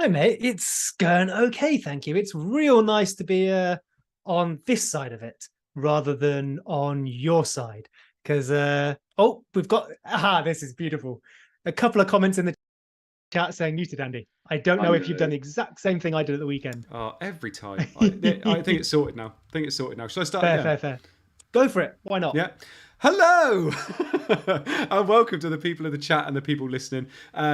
Hi, mate. It's going okay, thank you. It's real nice to be on this side of it rather than on your side. Because, we've got, this is beautiful. A couple of comments in the chat saying muted, Andy. I don't know if you've done the exact same thing I did at the weekend. Every time. I think it's sorted now. Shall I start Fair, again? fair, fair. Go for it. Why not? Yeah. Hello and welcome to the people in the chat and the people listening.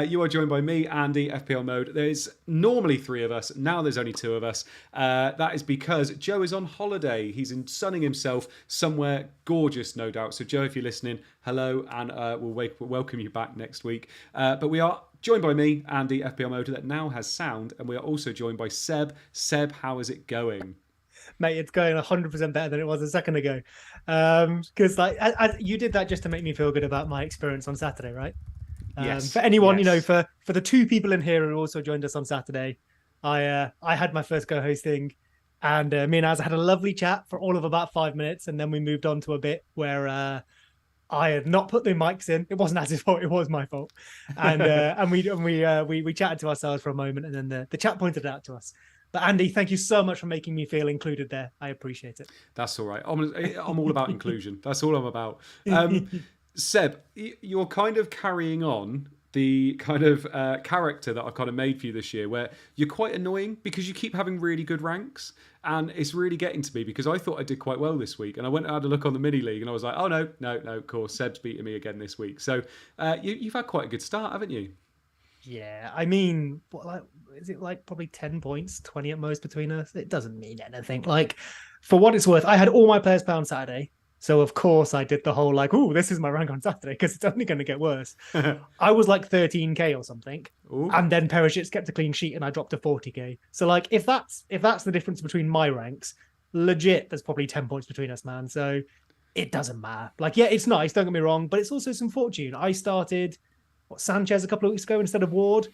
You are joined by me, Andy, FPL Mode. There's normally three of us. Now there's only two of us. That is because Joe is on holiday. He's sunning himself somewhere gorgeous, no doubt. So Joe, if you're listening, hello, and we'll welcome you back next week. But we are joined by me, Andy, FPL Mode, that now has sound. And we are also joined by Seb. Seb, how is it going? Mate, it's going 100% better than it was a second ago. Because you did that just to make me feel good about my experience on Saturday, right? Yes. For anyone, yes. for the two people in here who also joined us on Saturday, I had my first go hosting, and me and Az had a lovely chat for all of about 5 minutes, and then we moved on to a bit where I had not put the mics in. It wasn't Az's fault; it was my fault, and we chatted to ourselves for a moment, and then the chat pointed it out to us. But Andy, thank you so much for making me feel included there. I appreciate it. That's all right. I'm all about inclusion. That's all I'm about. Seb, you're kind of carrying on the kind of character that I've kind of made for you this year, where you're quite annoying because you keep having really good ranks, and it's really getting to me because I thought I did quite well this week, and I went and had a look on the mini league, and I was like, oh no, of course, Seb's beating me again this week. So you've had quite a good start, haven't you? Yeah, I mean, is it like probably 10 points, 20 at most between us? It doesn't mean anything. Like, for what it's worth, I had all my players play on Saturday. So, of course, I did the whole like, oh, this is my rank on Saturday because it's only going to get worse. I was like 13K or something. Ooh. And then Perishit's kept a clean sheet and I dropped to 40K. So, like, if that's the difference between my ranks, legit, there's probably 10 points between us, man. So, it doesn't matter. Like, yeah, it's nice, don't get me wrong, but it's also some fortune. I started Sanchez a couple of weeks ago instead of Ward,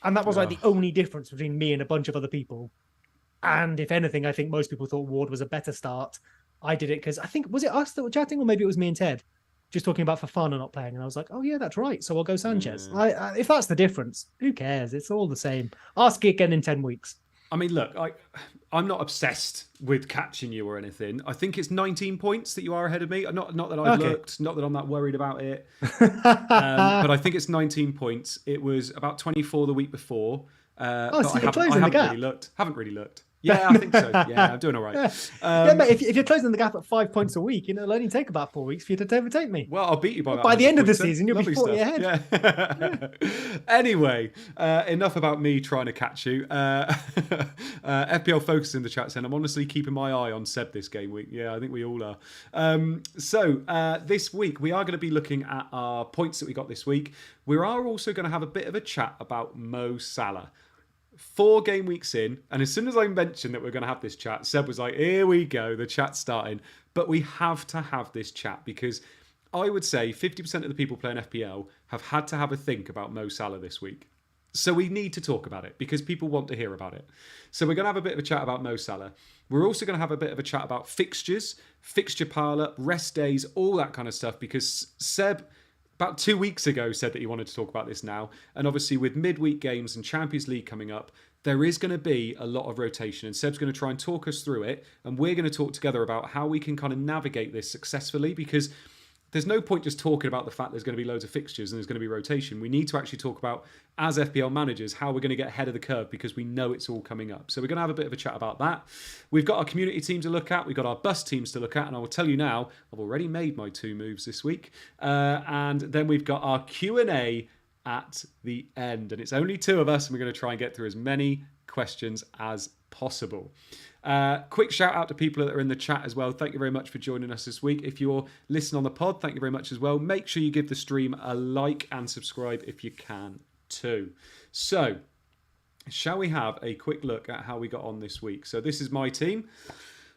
and that was like the only difference between me and a bunch of other people. And if anything, I think most people thought Ward was a better start. I did it because I think, was it us that were chatting, or maybe it was me and Ted just talking about for fun and not playing, and I was like, oh yeah, that's right, so I'll go Sanchez. If that's the difference, who cares? It's all the same. Ask it again in 10 weeks. I mean, look, I'm not obsessed with catching you or anything. I think it's 19 points that you are ahead of me. Not that I've looked, not that I'm that worried about it. But I think it's 19 points. It was about 24 the week before. So but you're closing the gap. Haven't really looked. Yeah, I think so. Yeah, I'm doing all right. Yeah, mate, if you're closing the gap at 5 points a week, it'll only take about 4 weeks for you to overtake me. Well, I'll beat you by the end of the points, season, you'll be 40 ahead. Yeah. Anyway, enough about me trying to catch you. FPL Focus in the chat saying, I'm honestly keeping my eye on Seb this game week. Yeah, I think we all are. So this week, we are going to be looking at our points that we got this week. We are also going to have a bit of a chat about Mo Salah. 4 game weeks in, and as soon as I mentioned that we're going to have this chat, Seb was like, here we go, the chat's starting. But we have to have this chat because I would say 50% of the people playing FPL have had to have a think about Mo Salah this week. So we need to talk about it because people want to hear about it. So we're going to have a bit of a chat about Mo Salah. We're also going to have a bit of a chat about fixtures, fixture parlour, rest days, all that kind of stuff, because Seb about 2 weeks ago said that he wanted to talk about this now. And obviously with midweek games and Champions League coming up, there is going to be a lot of rotation. And Seb's going to try and talk us through it. And we're going to talk together about how we can kind of navigate this successfully, because there's no point just talking about the fact there's going to be loads of fixtures and there's going to be rotation. We need to actually talk about, as FPL managers, how we're going to get ahead of the curve because we know it's all coming up. So we're going to have a bit of a chat about that. We've got our community team to look at. We've got our bus teams to look at. And I will tell you now, I've already made my 2 moves this week. And then we've got our Q&A at the end. And it's only 2 of us, and we're going to try and get through as many questions as possible. Quick shout out to people that are in the chat as well. Thank you very much for joining us this week. If you're listening on the pod, thank you very much as well. Make sure you give the stream a like and subscribe if you can too. So, shall we have a quick look at how we got on this week? So this is my team.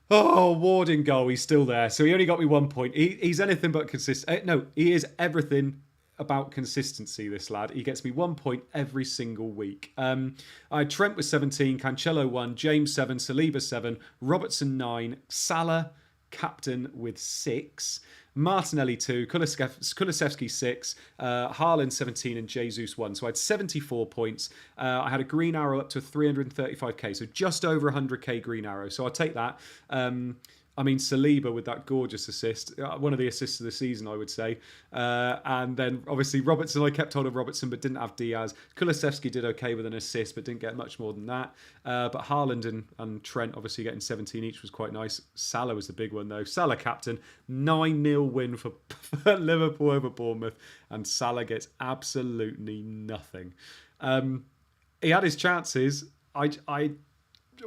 Oh, Ward in goal. He's still there. So he only got me 1 point. He's anything but consistent. No, he is everything about consistency, this lad. He gets me 1 point every single week. I had Trent with 17, Cancelo 1, James 7, Saliba 7, Robertson 9, Salah captain with 6. Martinelli 2, Kulusevski 6, Haauland 17, and Jesus 1. So I had 74 points. I had a green arrow up to 335k, so just over 100k green arrow. So I'll take that. I mean, Saliba with that gorgeous assist, one of the assists of the season, I would say. And then, obviously, Robertson, I kept hold of Robertson, but didn't have Diaz. Kulusevski did okay with an assist, but didn't get much more than that. But Haauland and Trent, obviously, getting 17 each was quite nice. Salah was the big one, though. Salah captain, 9-0 win for Liverpool over Bournemouth. And Salah gets absolutely nothing. He had his chances.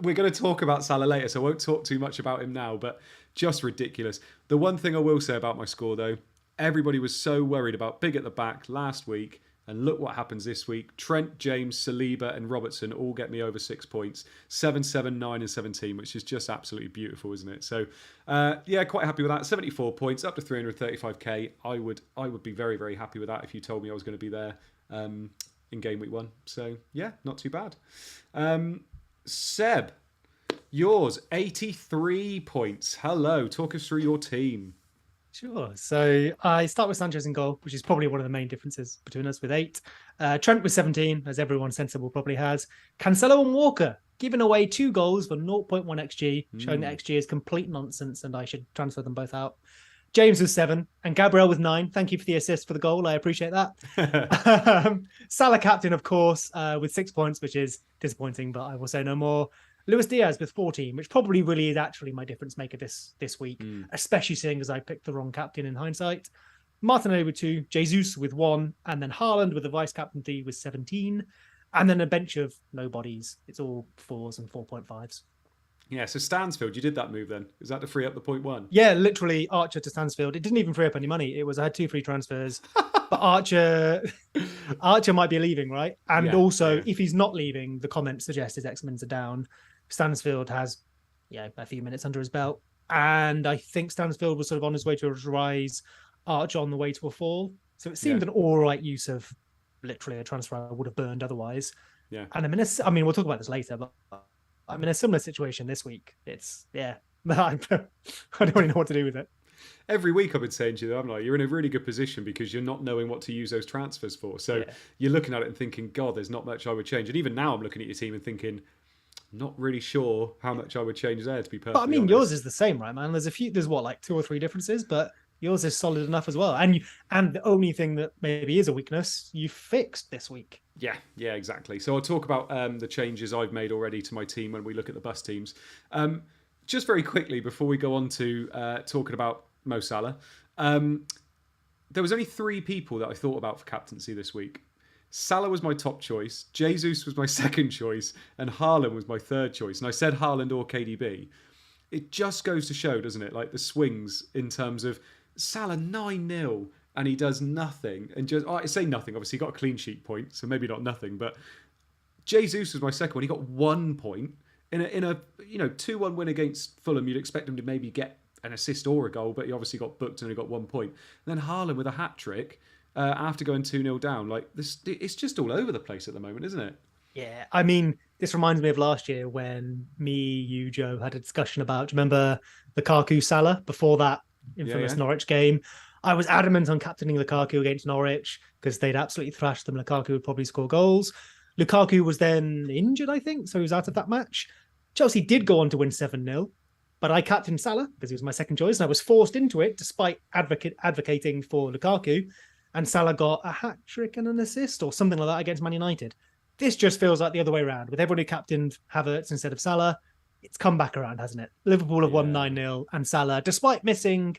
We're going to talk about Salah later, so I won't talk too much about him now, but just ridiculous. The one thing I will say about my score, though, everybody was so worried about big at the back last week, and look what happens this week. Trent, James, Saliba, and Robertson all get me over 6 points. 7, 7, 9, and 17, which is just absolutely beautiful, isn't it? So, yeah, quite happy with that. 74 points, up to 335k. I would be very, very happy with that if you told me I was going to be there in Game Week 1. So, yeah, not too bad. Seb, yours, 83 points. Hello, talk us through your team. Sure. So I start with Sanchez in goal, which is probably one of the main differences between us with 8. Trent with 17, as everyone sensible probably has. Cancelo and Walker, giving away 2 goals for 0.1 XG, showing that XG is complete nonsense and I should transfer them both out. James with 7 and Gabriel with 9. Thank you for the assist for the goal. I appreciate that. Salah captain, of course, with 6 points, which is disappointing, but I will say no more. Luis Diaz with 14, which probably really is actually my difference maker this week, especially seeing as I picked the wrong captain in hindsight. Martinelli with 2, Jesus with 1, and then Haauland with the vice captaincy with 17, and then a bench of nobodies. It's all 4s and 4.5s. Yeah, so Stansfield, you did that move then. Is that to free up the 0.1? Yeah, literally Archer to Stansfield. It didn't even free up any money. It was I had 2 free transfers. But Archer might be leaving, right? And if he's not leaving, the comments suggest his X-Mins are down. Stansfield has a few minutes under his belt. And I think Stansfield was sort of on his way to a rise, Archer on the way to a fall. So it seemed an all right use of literally a transfer I would have burned otherwise. Yeah. And we'll talk about this later, but I'm in a similar situation this week. It's, I don't really know what to do with it. Every week I've been saying to you, I'm like, you're in a really good position because you're not knowing what to use those transfers for. So you're looking at it and thinking, God, there's not much I would change. And even now I'm looking at your team and thinking, not really sure how much I would change there, to be perfectly honest. Yours is the same, right, man? There's 2 or 3 differences, but yours is solid enough as well. And the only thing that maybe is a weakness, you fixed this week. Yeah, exactly. So I'll talk about the changes I've made already to my team when we look at the bus teams. Just very quickly, before we go on to talking about Mo Salah, there was only 3 people that I thought about for captaincy this week. Salah was my top choice, Jesus was my second choice, and Haauland was my third choice. And I said Haauland or KDB. It just goes to show, doesn't it? Like the swings in terms of Salah 9-0 and he does nothing. And I say nothing, obviously he got a clean sheet point, so maybe not nothing, but Jesus was my second one. He got 1 point. In a 2-1 win against Fulham, you'd expect him to maybe get an assist or a goal, but he obviously got booked and only got 1 point. And then Haauland with a hat-trick after going 2-0 down. Like this, it's just all over the place at the moment, isn't it? Yeah, this reminds me of last year when you, Joe, had a discussion about, do you remember Lukaku Salah before that infamous Norwich game? I was adamant on captaining Lukaku against Norwich because they'd absolutely thrashed them. Lukaku would probably score goals. Lukaku was then injured, I think, so he was out of that match. Chelsea did go on to win 7-0, but I captained Salah because he was my second choice, and I was forced into it despite advocating for Lukaku, and Salah got a hat-trick and an assist or something like that against Man United. This just feels like the other way around. With everybody captained Havertz instead of Salah, it's come back around, hasn't it? Liverpool have won 9-0, and Salah, despite missing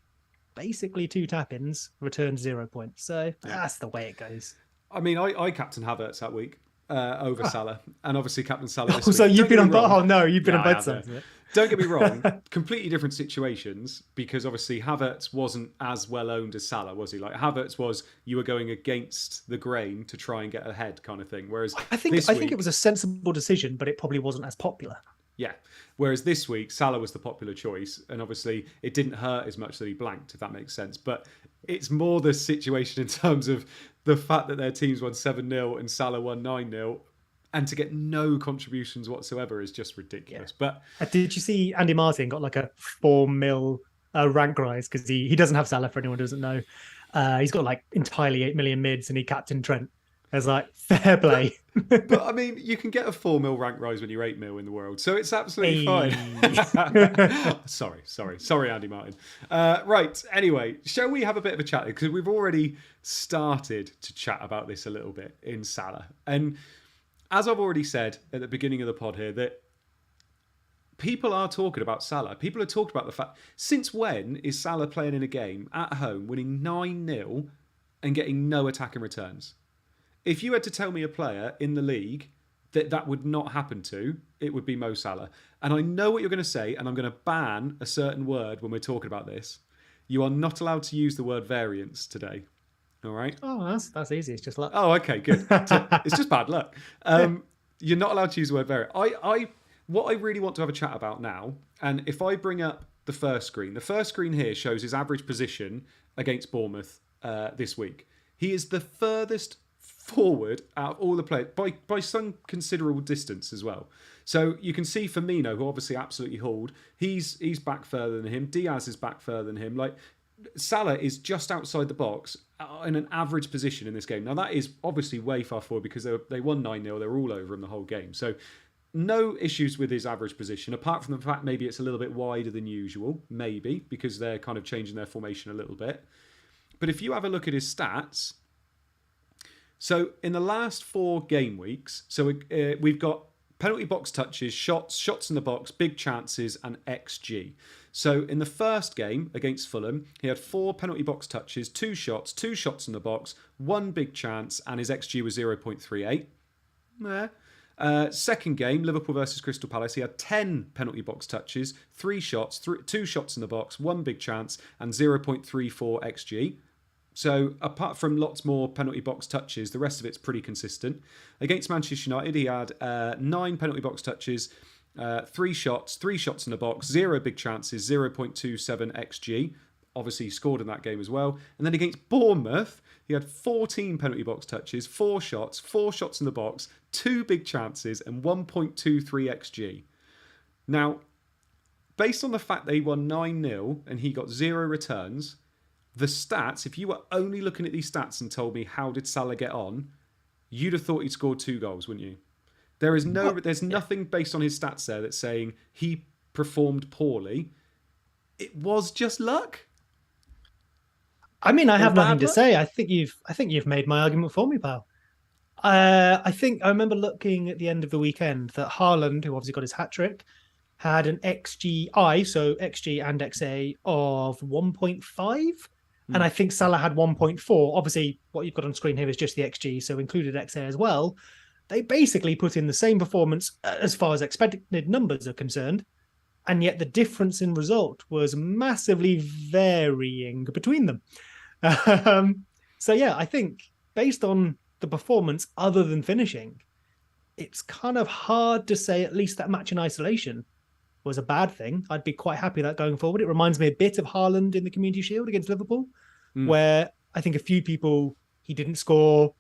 basically 2 tap-ins, returned 0 points. So that's the way it goes. I mean, I captained Havertz that week over Salah, and obviously captain Salah this week. So you've been on both? Oh no, you've been on both sides of it. Don't get me wrong, completely different situations, because obviously Havertz wasn't as well owned as Salah, was he? Like Havertz was, you were going against the grain to try and get ahead kind of thing. Whereas I think it was a sensible decision, but it probably wasn't as popular. Yeah. Whereas this week, Salah was the popular choice, and obviously it didn't hurt as much that he blanked, if that makes sense. But it's more the situation in terms of the fact that their teams won 7-0 and Salah won 9-0. And to get no contributions whatsoever is just ridiculous. Yeah. But did you see Andy Martin got like a 4 mil rank rise because he doesn't have Salah, for anyone who doesn't know. He's got like entirely 8 million mids and he captained Trent. It's like, fair play. But I mean, you can get a 4 mil rank rise when you're 8 mil in the world, so it's absolutely fine. Hey. Sorry, Andy Martin. Right, anyway, shall we have a bit of a chat? Because we've already started to chat about this a little bit in Salah. And as I've already said at the beginning of the pod here, that people are talking about Salah. People are talking about the fact, since when is Salah playing in a game at home, winning 9-0 and getting no attacking returns? If you had to tell me a player in the league that would not happen to, it would be Mo Salah. And I know what you're going to say, and I'm going to ban a certain word when we're talking about this. You are not allowed to use the word variance today. All right? Oh, that's easy. It's just luck. Oh, okay, good. It's just bad luck. You're not allowed to use the word variance. What I really want to have a chat about now, and if I bring up the first screen here shows his average position against Bournemouth this week. He is the furthest forward out of all the players by some considerable distance as well. So you can see Firmino, who obviously absolutely hauled, he's back further than him. Diaz is back further than him. Like, Salah is just outside the box in an average position in this game. Now that is obviously way far forward because they won 9-0. They were all over him the whole game. So no issues with his average position, apart from the fact maybe it's a little bit wider than usual, maybe, because they're kind of changing their formation a little bit. But if you have a look at his stats, so in the last 4 game weeks, so we've got penalty box touches, shots in the box, big chances, and XG. So in the first game against Fulham, he had 4 penalty box touches, 2 shots in the box, 1 big chance, and his XG was 0.38. Second game, Liverpool versus Crystal Palace, he had 10 penalty box touches, 3 shots, 2 shots in the box, 1 big chance, and 0.34 XG. So apart from lots more penalty box touches, the rest of it's pretty consistent. Against Manchester United, he had 9 penalty box touches, 3 shots in the box, 0 big chances, 0.27 XG. Obviously, he scored in that game as well. And then against Bournemouth, he had 14 penalty box touches, 4 shots in the box, 2 big chances, and 1.23 XG. Now, based on the fact they won 9-0 and he got 0 returns, the stats, if you were only looking at these stats and told me how did Salah get on, you'd have thought he'd scored 2 goals, wouldn't you? There's nothing based on his stats there that's saying he performed poorly. It was just luck. I mean, I have nothing to say. I think you've made my argument for me, pal. I remember looking at the end of the weekend that Haauland, who obviously got his hat trick, had an XGI, so XG and XA of 1.5. And I think Salah had 1.4. Obviously, what you've got on screen here is just the XG, so included XA as well. They basically put in the same performance as far as expected numbers are concerned. And yet the difference in result was massively varying between them. So yeah, I think based on the performance other than finishing, it's kind of hard to say at least that match in isolation was a bad thing. I'd be quite happy with that going forward. It reminds me a bit of Haauland in the Community Shield against Liverpool, where I think a few people, he didn't score,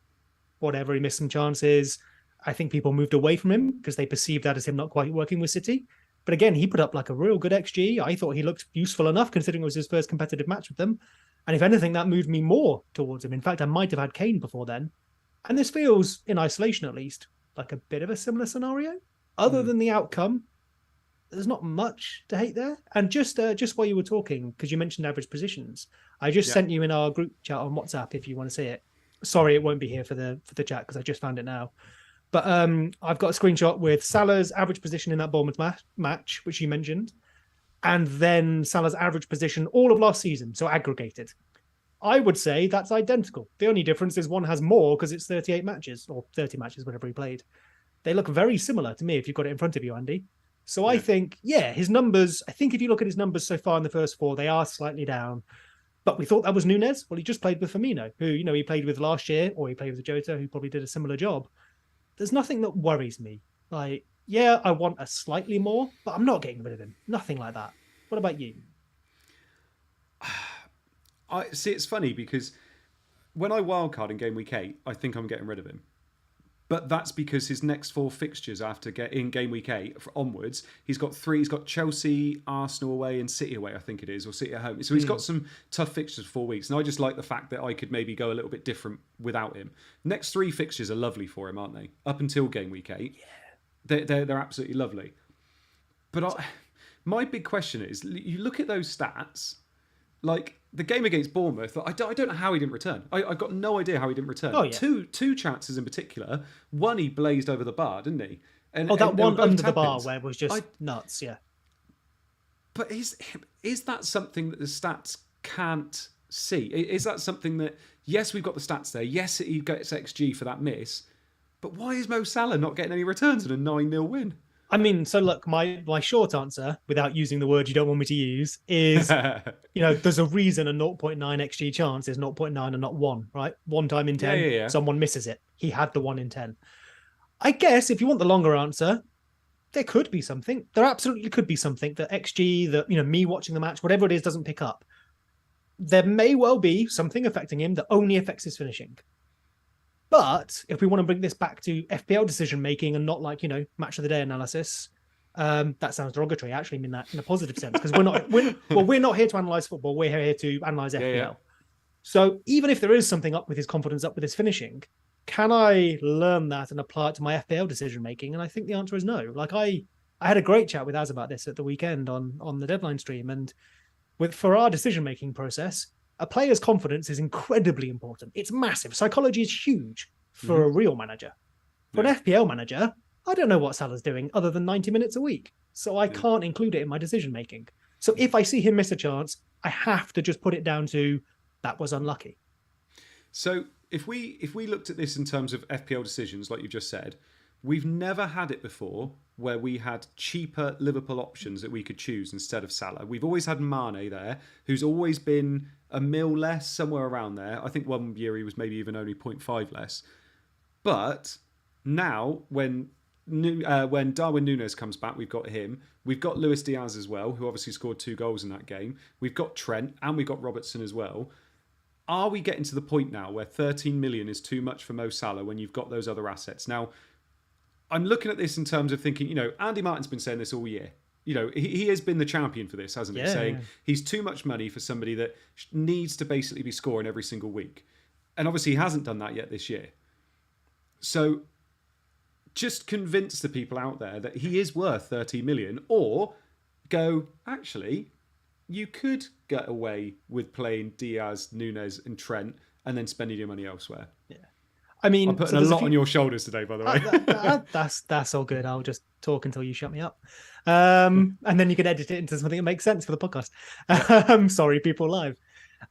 whatever, he missed some chances. I think people moved away from him because they perceived that as him not quite working with City. But again, he put up like a real good XG. I thought he looked useful enough considering it was his first competitive match with them. And if anything, that moved me more towards him. In fact, I might have had Kane before then. And this feels, in isolation at least, like a bit of a similar scenario. Other than the outcome, there's not much to hate there. And just while you were talking, because you mentioned average positions, I just sent you in our group chat on WhatsApp if you want to see it. Sorry, it won't be here for the chat because I just found it now. But I've got a screenshot with Salah's average position in that Bournemouth match, which you mentioned, and then Salah's average position all of last season, so aggregated. I would say that's identical. The only difference is one has more because it's 38 matches, or 30 matches, whatever he played. They look very similar to me if you've got it in front of you, Andy. So I think, his numbers, I think if you look at his numbers so far in the first 4, they are slightly down. But we thought that was Nunez. Well, he just played with Firmino, who, he played with last year, or he played with Jota, who probably did a similar job. There's nothing that worries me. Like, I want a slightly more, but I'm not getting rid of him. Nothing like that. What about you? I see. It's funny because when I wildcard in game week 8, I think I'm getting rid of him. But that's because his next 4 fixtures after in game week 8 onwards, he's got 3. He's got Chelsea, Arsenal away, and City away, I think it is, or City at home. So he's got some tough fixtures for 4 weeks. And I just like the fact that I could maybe go a little bit different without him. Next 3 fixtures are lovely for him, aren't they? Up until game week 8. Yeah. They're absolutely lovely. But my big question is, you look at those stats, like the game against Bournemouth, I don't know how he didn't return. I've got no idea how he didn't return. Oh, yeah. Two chances in particular. One he blazed over the bar, didn't he? And one under the bar where it was just nuts, yeah. But is that something that the stats can't see? Is that something that, yes, we've got the stats there. Yes, he gets XG for that miss. But why is Mo Salah not getting any returns in a 9-0 win? I mean, so look, my short answer, without using the word you don't want me to use, is, there's a reason a 0.9 XG chance is 0.9 and not 1, right? 1 time in 10, someone misses it. He had the 1 in 10. I guess if you want the longer answer, there could be something. There absolutely could be something that XG, that, me watching the match, whatever it is, doesn't pick up. There may well be something affecting him that only affects his finishing. But if we want to bring this back to FPL decision making and not like, match of the day analysis, that sounds derogatory. I actually mean that in a positive sense, because we're not here to analyze football. We're here to analyze FPL. Yeah. So even if there is something up with his confidence, up with his finishing, can I learn that and apply it to my FPL decision making? And I think the answer is no. Like I had a great chat with Az about this at the weekend on the deadline stream, and for our decision making process, a player's confidence is incredibly important. It's massive. Psychology is huge for a real manager. For an FPL manager, I don't know what Salah's doing other than 90 minutes a week. So I can't include it in my decision-making. So if I see him miss a chance, I have to just put it down to that was unlucky. So if we looked at this in terms of FPL decisions, like you just said, we've never had it before where we had cheaper Liverpool options that we could choose instead of Salah. We've always had Mane there, who's always been a mil less, somewhere around there. I think one year he was maybe even only 0.5 less. But now, when Darwin Núñez comes back, we've got him. We've got Luis Diaz as well, who obviously scored 2 goals in that game. We've got Trent, and we've got Robertson as well. Are we getting to the point now where 13 million is too much for Mo Salah when you've got those other assets? Now, I'm looking at this in terms of thinking, Andy Martin's been saying this all year. He has been the champion for this, hasn't he? Saying he's too much money for somebody that needs to basically be scoring every single week. And obviously he hasn't done that yet this year. So just convince the people out there that he is worth 30 million, or go, actually, you could get away with playing Diaz, Núñez and Trent and then spending your money elsewhere. Yeah. I mean, I'm putting a lot on your shoulders today, by the way. That's all good. I'll just talk until you shut me up. And then you can edit it into something that makes sense for the podcast. Sorry, people live.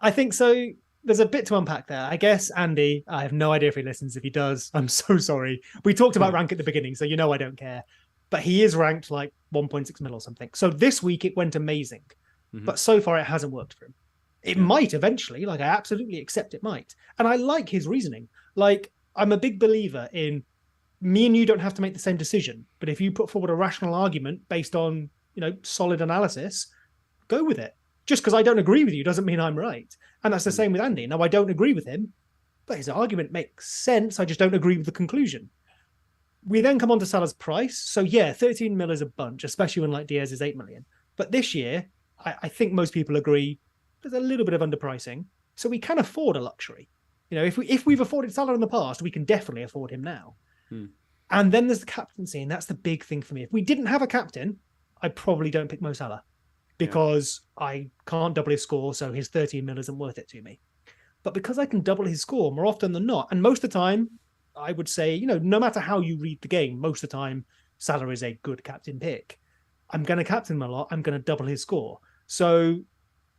I think so. There's a bit to unpack there. I guess, Andy, I have no idea if he listens. If he does, I'm so sorry. We talked about rank at the beginning, so I don't care. But he is ranked like 1.6 mil or something. So this week it went amazing. Mm-hmm. But so far it hasn't worked for him. It might eventually. I absolutely accept it might. And I like his reasoning. I'm a big believer in me and you don't have to make the same decision. But if you put forward a rational argument based on, solid analysis, go with it. Just because I don't agree with you doesn't mean I'm right. And that's the same with Andy. Now, I don't agree with him, but his argument makes sense. I just don't agree with the conclusion. We then come on to Salah's price. So 13 mil is a bunch, especially when Diaz is 8 million. But this year, I think most people agree there's a little bit of underpricing. So we can afford a luxury. If we've afforded Salah in the past, we can definitely afford him now. And then there's the captaincy, and that's the big thing for me. If we didn't have a captain, I probably don't pick Mo Salah because I can't double his score, so his 13 mil isn't worth it to me. But because I can double his score more often than not, and most of the time, I would say, no matter how you read the game, most of the time, Salah is a good captain pick. I'm going to captain him a lot. I'm going to double his score. So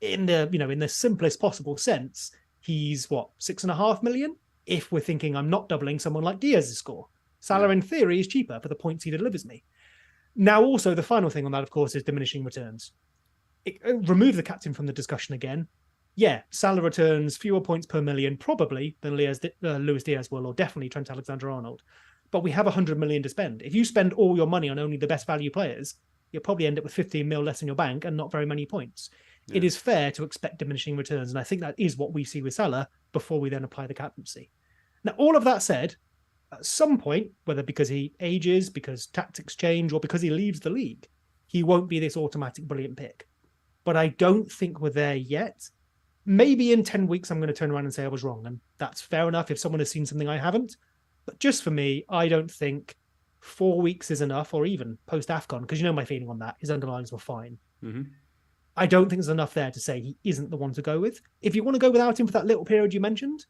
in the simplest possible sense, he's 6.5 million? If we're thinking I'm not doubling someone like Diaz's score. Salah, in theory, is cheaper for the points he delivers me. Now, also, the final thing on that, of course, is diminishing returns. Remove the captain from the discussion again. Salah returns fewer points per million, probably, than Luis Diaz will, or definitely Trent Alexander-Arnold. But we have 100 million to spend. If you spend all your money on only the best value players, you'll probably end up with 15 mil less in your bank and not very many points. Yeah. It is fair to expect diminishing returns, and I think that is what we see with Salah before we then apply the captaincy. Now, all of that said, at some point, whether because he ages, because tactics change, or because he leaves the league, he won't be this automatic brilliant pick. But I don't think we're there yet. Maybe in 10 weeks, I'm going to turn around and say I was wrong. And that's fair enough if someone has seen something I haven't. But just for me, I don't think 4 weeks is enough, or even post-AFCON, because you know my feeling on that. His underlines were fine. Mm-hmm. I don't think there's enough there to say he isn't the one to go with. If you want to go without him for that little period you mentioned,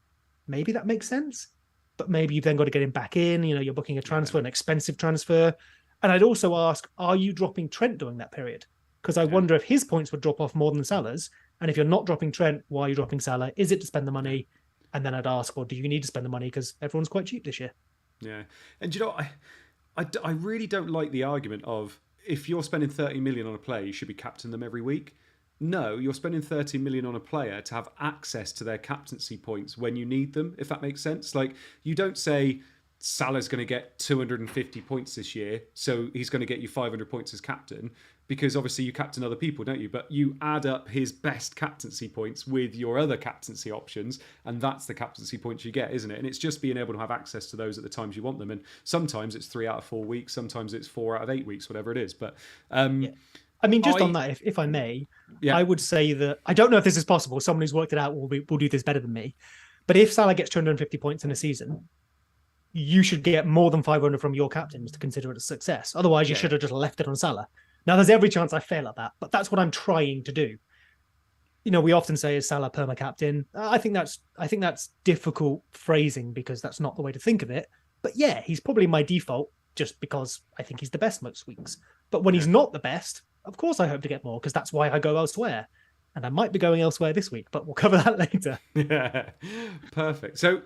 maybe that makes sense. But maybe you've then got to get him back in. You know, you're booking a transfer, an expensive transfer. And I'd also ask, are you dropping Trent during that period? Because I wonder if his points would drop off more than Salah's. And if you're not dropping Trent, why are you dropping Salah? Is it to spend the money? And then I'd ask, well, do you need to spend the money? Because everyone's quite cheap this year. Yeah. And you know, I really don't like the argument of if you're spending 30 million on a player, you should be captaining them every week. No, you're spending 30 million on a player to have access to their captaincy points when you need them, if that makes sense. Like, you don't say Salah's going to get 250 points this year, so he's going to get you 500 points as captain, because obviously you captain other people, don't you? But you add up his best captaincy points with your other captaincy options, and that's the captaincy points you get, isn't it? And it's just being able to have access to those at the times you want them. And sometimes it's 3 out of 4 weeks, sometimes it's 4 out of 8 weeks, whatever it is. But I mean, just on that, if I may, I would say that I don't know if this is possible. Someone who's worked it out will do this better than me. But if Salah gets 250 points in a season, you should get more than 500 from your captains to consider it a success. Otherwise, you should have just left it on Salah. Now, there's every chance I fail at that, but that's what I'm trying to do. You know, we often say, is Salah perma captain? I think that's difficult phrasing because that's not the way to think of it. But yeah, he's probably my default just because I think he's the best most weeks. But when he's not the best, of course I hope to get more because that's why I go elsewhere. And I might be going elsewhere this week, but we'll cover that later. Yeah, perfect. So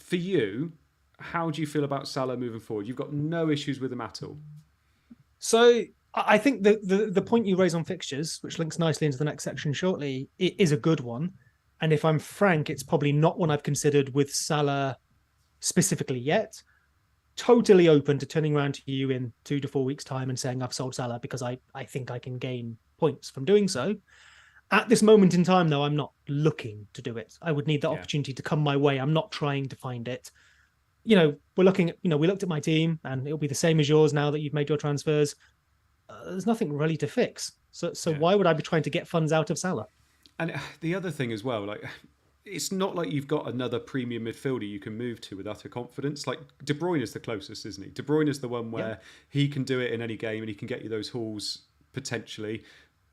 for you, how do you feel about Salah moving forward? You've got no issues with him at all. So I think the point you raise on fixtures, which links nicely into the next section shortly, it is a good one. And if I'm frank, it's probably not one I've considered with Salah specifically yet. Totally open to turning around to you in 2 to 4 weeks' time and saying I've sold Salah because I think I can gain points from doing so. At this moment in time, though, I'm not looking to do it. I would need the opportunity to come my way. I'm not trying to find it. You know, we looked at my team and it'll be the same as yours now that you've made your transfers. There's nothing really to fix. So why would I be trying to get funds out of Salah? And the other thing as well, like, it's not like you've got another premium midfielder you can move to with utter confidence. Like, De Bruyne is the closest, isn't he? De Bruyne is the one where he can do it in any game and he can get you those hauls potentially.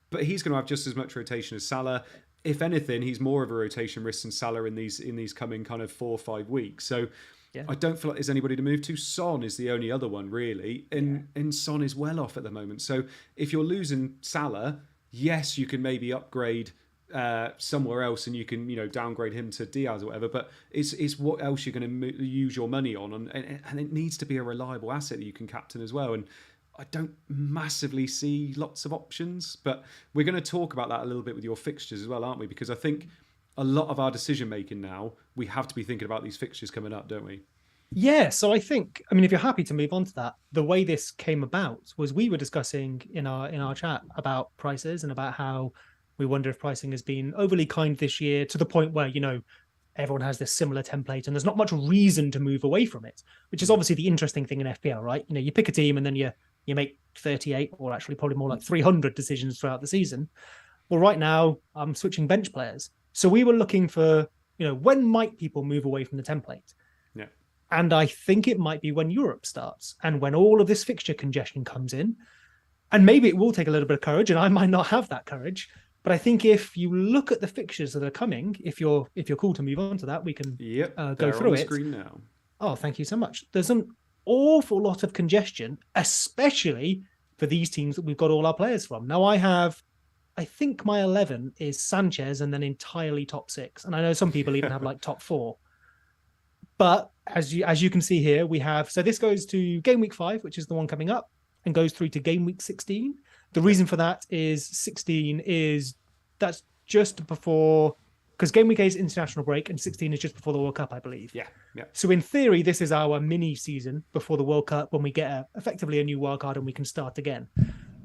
But he's going to have just as much rotation as Salah. If anything, he's more of a rotation risk than Salah in these coming kind of 4 or 5 weeks. So I don't feel like there's anybody to move to. Son is the only other one, really. And Son is well off at the moment. So if you're losing Salah, yes, you can maybe upgrade somewhere else and you can, downgrade him to Diaz or whatever. But it's what else you're going to use your money on. And it needs to be a reliable asset that you can captain as well. And I don't massively see lots of options. But we're going to talk about that a little bit with your fixtures as well, aren't we? Because I think a lot of our decision making now, we have to be thinking about these fixtures coming up, don't we? Yeah, so I think, if you're happy to move on to that, the way this came about was we were discussing in our chat about prices and about how we wonder if pricing has been overly kind this year to the point where, everyone has this similar template and there's not much reason to move away from it, which is obviously the interesting thing in FPL, right? You pick a team and then you make 38 or actually probably more like 300 decisions throughout the season. Well, right now I'm switching bench players. So we were looking for, when might people move away from the template? Yeah. And I think it might be when Europe starts and when all of this fixture congestion comes in. And maybe it will take a little bit of courage, and I might not have that courage. But I think if you look at the fixtures that are coming, if you're cool to move on to that, we can go through it. Screen now. Oh, thank you so much. There's an awful lot of congestion, especially for these teams that we've got all our players from. Now I think my 11 is Sanchez and then entirely top 6. And I know some people even have like top 4. But as you can see here, we have, so this goes to game week 5, which is the one coming up, and goes through to game week 16. The reason for that is 16 that's just before, because game week 8 is international break and 16 is just before the World Cup, I believe. Yeah. So in theory, this is our mini season before the World Cup when we get effectively a new wildcard and we can start again.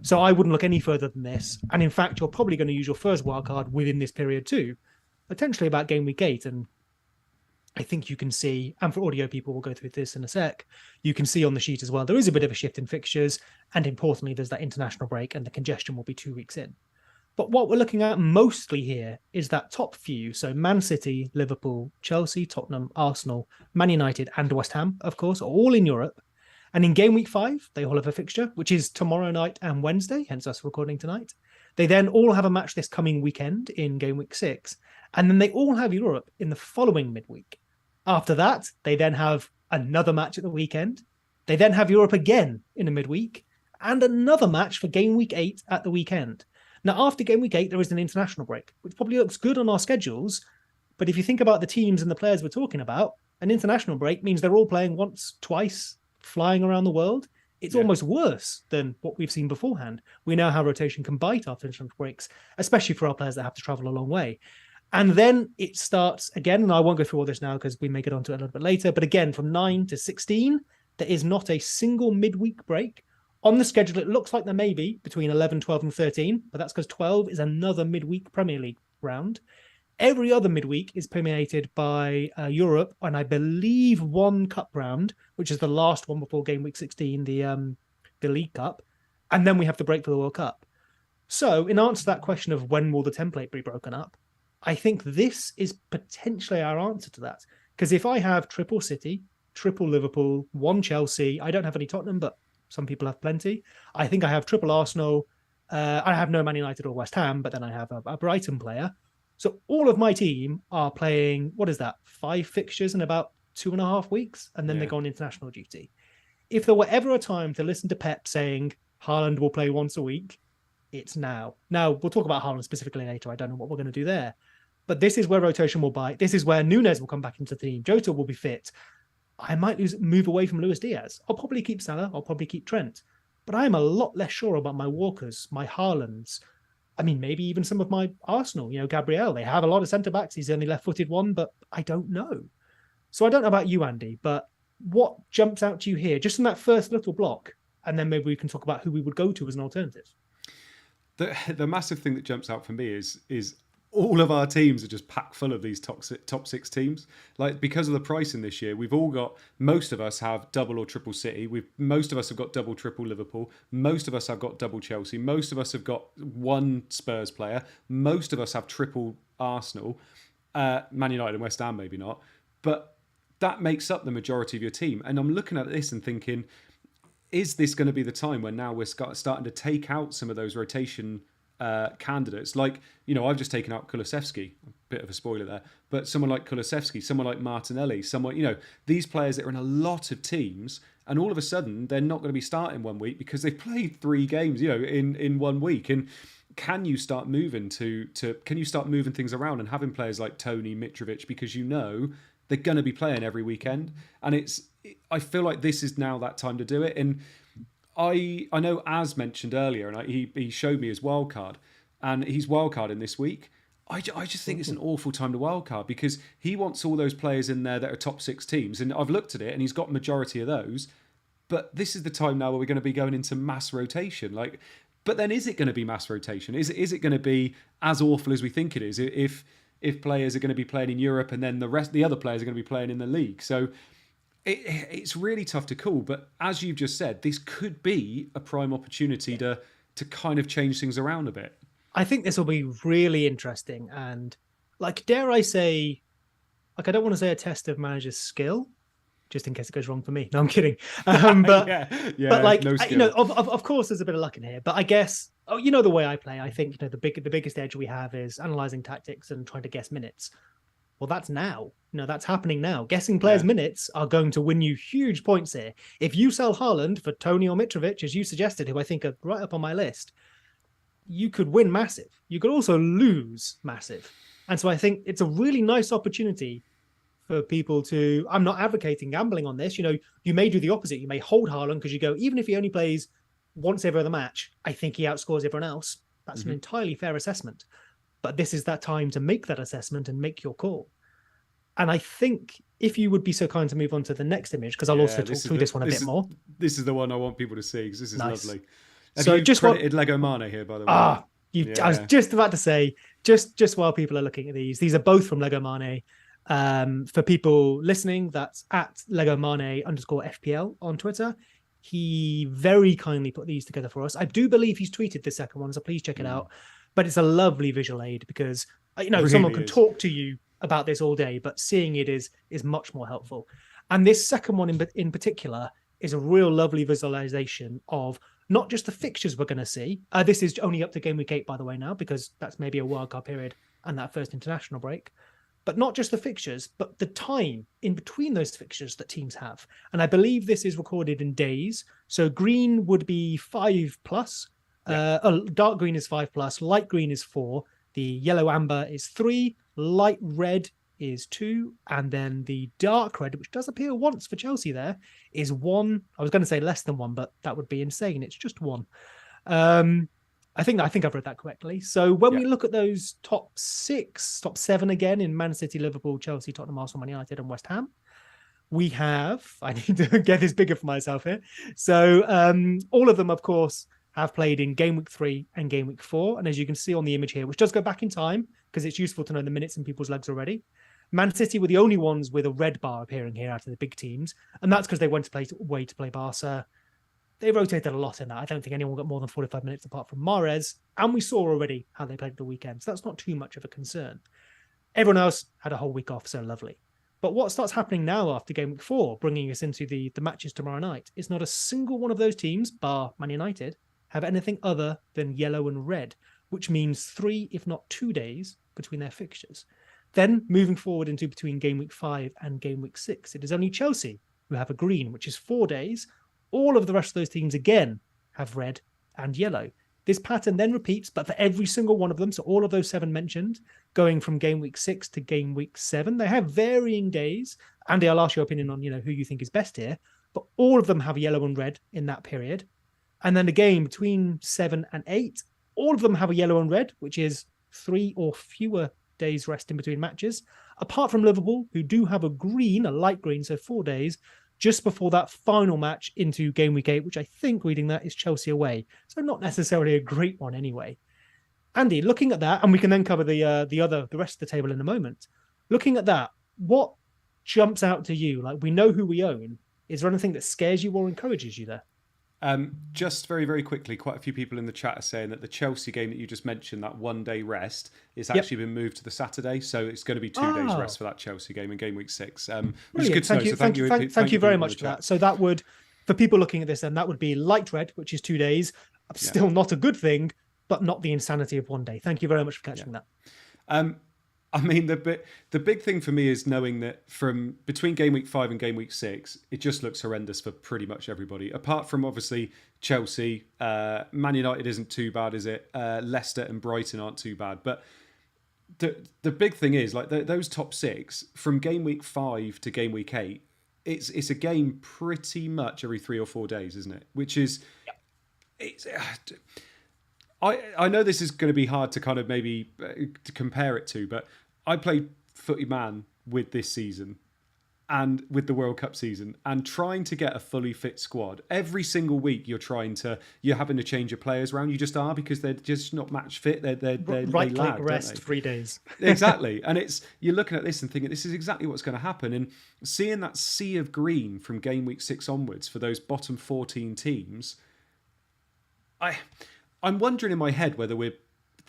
So I wouldn't look any further than this. And in fact, you're probably going to use your first wildcard within this period too, potentially about game week 8. And I think you can see, and for audio people, we'll go through this in a sec, you can see on the sheet as well, there is a bit of a shift in fixtures. And importantly, there's that international break and the congestion will be 2 weeks in. But what we're looking at mostly here is that top few. So Man City, Liverpool, Chelsea, Tottenham, Arsenal, Man United, and West Ham, of course, are all in Europe. And in Game Week 5, they all have a fixture, which is tomorrow night and Wednesday, hence us recording tonight. They then all have a match this coming weekend in Game Week 6. And then they all have Europe in the following midweek. After that, they then have another match at the weekend. They then have Europe again in a midweek and another match for Game Week 8 at the weekend. Now, after Game Week 8, there is an international break, which probably looks good on our schedules. But if you think about the teams and the players we're talking about, an international break means they're all playing once, twice, flying around the world. It's almost worse than what we've seen beforehand. We know how rotation can bite after international breaks, especially for our players that have to travel a long way. And then it starts again, and I won't go through all this now because we may get onto it a little bit later. But again, from 9 to 16, there is not a single midweek break. On the schedule, it looks like there may be between 11, 12, and 13, but that's because 12 is another midweek Premier League round. Every other midweek is permeated by Europe, and I believe one cup round, which is the last one before Game Week 16, the League Cup. And then we have the break for the World Cup. So in answer to that question of when will the template be broken up, I think this is potentially our answer to that. Because if I have triple City, triple Liverpool, one Chelsea, I don't have any Tottenham, but some people have plenty. I think I have triple Arsenal. I have no Man United or West Ham, but then I have a Brighton player. So all of my team are playing, 5 fixtures in about 2.5 weeks, and then they go on international duty. If there were ever a time to listen to Pep saying Haauland will play once a week, it's now. Now, we'll talk about Haauland specifically later. I don't know what we're going to do there. But this is where rotation will bite. This is where Núñez will come back into the team. Jota will be fit. I might move away from Luis Diaz. I'll probably keep Salah. I'll probably keep Trent. But I am a lot less sure about my Walkers, my Haarlands. I mean, maybe even some of my Arsenal, Gabriel. They have a lot of centre-backs. He's the only left-footed one, but I don't know. So I don't know about you, Andy, but what jumps out to you here, just in that first little block? And then maybe we can talk about who we would go to as an alternative. The massive thing that jumps out for me is all of our teams are just packed full of these top 6 teams. Like, because of the pricing this year, we've all got, most of us have double or triple City. Most of us have got double, triple Liverpool. Most of us have got double Chelsea. Most of us have got one Spurs player. Most of us have triple Arsenal. Man United and West Ham, maybe not. But that makes up the majority of your team. And I'm looking at this and thinking, is this going to be the time when now we're starting to take out some of those rotation candidates? Like, I've just taken out Kulusevski, a bit of a spoiler there, but someone like Kulusevski, someone like Martinelli, someone, these players that are in a lot of teams, and all of a sudden they're not going to be starting 1 week because they've played 3 games, in 1 week. And can you start moving can you start moving things around and having players like Tony, Mitrovic, because they're going to be playing every weekend? And I feel like this is now that time to do it. And I know, as mentioned earlier, and he showed me his wildcard, and he's wildcarding this week. I just think it's an awful time to wildcard because he wants all those players in there that are top 6 teams. And I've looked at it and he's got majority of those. But this is the time now where we're going to be going into mass rotation. But then is it going to be mass rotation? Is it going to be as awful as we think it is if players are going to be playing in Europe and then the other players are going to be playing in the league? So it's really tough to call, but as you've just said, this could be a prime opportunity to kind of change things around a bit. I think this will be really interesting, and dare I say, I don't want to say a test of manager's skill, just in case it goes wrong for me. No, I'm kidding. But no skill. Of course, there's a bit of luck in here. But I guess, the way I play, I think the biggest edge we have is analysing tactics and trying to guess minutes. Well, that's now. That's happening now. Guessing players' minutes are going to win you huge points here. If you sell Haauland for Tony or Mitrovic, as you suggested, who I think are right up on my list, you could win massive. You could also lose massive. And so I think it's a really nice opportunity for people to... I'm not advocating gambling on this. You may do the opposite. You may hold Haauland because you go, even if he only plays once every other match, I think he outscores everyone else. That's an entirely fair assessment. But this is that time to make that assessment and make your call. And I think if you would be so kind to move on to the next image, because I'll also talk through this one a bit more. This is the one I want people to see because this is lovely. Have so you just credited Lego Mane here, by the way? I was just about to say, just while people are looking at these are both from Lego Mane. For people listening, that's at _FPL on Twitter. He very kindly put these together for us. I do believe he's tweeted the second one, so please check it out. But it's a lovely visual aid because someone can talk to you about this all day, but seeing it is much more helpful. And this second one in particular is a real lovely visualization of not just the fixtures we're going to see. This is only up to game week 8, by the way, now, because that's maybe a wildcard period and that first international break. But not just the fixtures, but the time in between those fixtures that teams have. And I believe this is recorded in days. So green would be 5+. Dark green is 5+. Light green is 4. The yellow amber is 3. Light red is 2. And then the dark red, which does appear once for Chelsea there, is 1. I was going to say less than 1, but that would be insane. It's just 1. I think I've read that correctly. So when we look at those top 7 again in Man City, Liverpool, Chelsea, Tottenham, Arsenal, Man United, and West Ham, we have, I need to get this bigger for myself here. So all of them, of course, have played in game week 3 and game week 4. And as you can see on the image here, which does go back in time because it's useful to know the minutes in people's legs already. Man City were the only ones with a red bar appearing here out of the big teams. And that's because they went away to play Barca. They rotated a lot in that. I don't think anyone got more than 45 minutes apart from Mahrez. And we saw already how they played the weekend. So that's not too much of a concern. Everyone else had a whole week off, so lovely. But what starts happening now after game week 4, bringing us into the matches tomorrow night, is not a single one of those teams, bar Man United, have anything other than yellow and red, which means 3, if not 2 days between their fixtures. Then moving forward into between game week 5 and game week 6, it is only Chelsea who have a green, which is 4 days. All of the rest of those teams, again, have red and yellow. This pattern then repeats, but for every single one of them, so all of those 7 mentioned, going from game week 6 to game week 7, they have varying days. Andy, I'll ask your opinion on who you think is best here, but all of them have yellow and red in that period. And then again, between 7 and 8, all of them have a yellow and red, which is 3 or fewer days rest in between matches, apart from Liverpool, who do have a green, a light green, so 4 days, just before that final match into game week 8, which I think, reading that, is Chelsea away. So not necessarily a great one anyway. Andy, looking at that, and we can then cover the rest of the table in a moment. Looking at that, what jumps out to you? Like, we know who we own. Is there anything that scares you or encourages you there? Just very, very quickly, quite a few people in the chat are saying that the Chelsea game that you just mentioned, that 1 day rest, is actually been moved to the Saturday. So it's going to be 2 days rest for that Chelsea game in game week 6. Which is good to know. So thank you very much for that. So that would, for people looking at this, then that would be light red, which is 2 days. Still not a good thing, but not the insanity of 1 day. Thank you very much for catching that. I mean, the big thing for me is knowing that from between game week 5 and game week 6, it just looks horrendous for pretty much everybody. Apart from obviously Chelsea, Man United isn't too bad, is it? Leicester and Brighton aren't too bad. But the big thing is, like, those top 6 from game week 5 to game week 8, it's a game pretty much every 3 or 4 days, isn't it? Which is, I know this is going to be hard to kind of maybe to compare it to, but I played Footy Man with this season and with the World Cup season, and trying to get a fully fit squad. Every single week you're having to change your players around. You just are, because they're just not match fit. They're right click rest 3 days. Exactly. And you're looking at this and thinking this is exactly what's going to happen. And seeing that sea of green from game week 6 onwards for those bottom 14 teams, I'm wondering in my head whether we're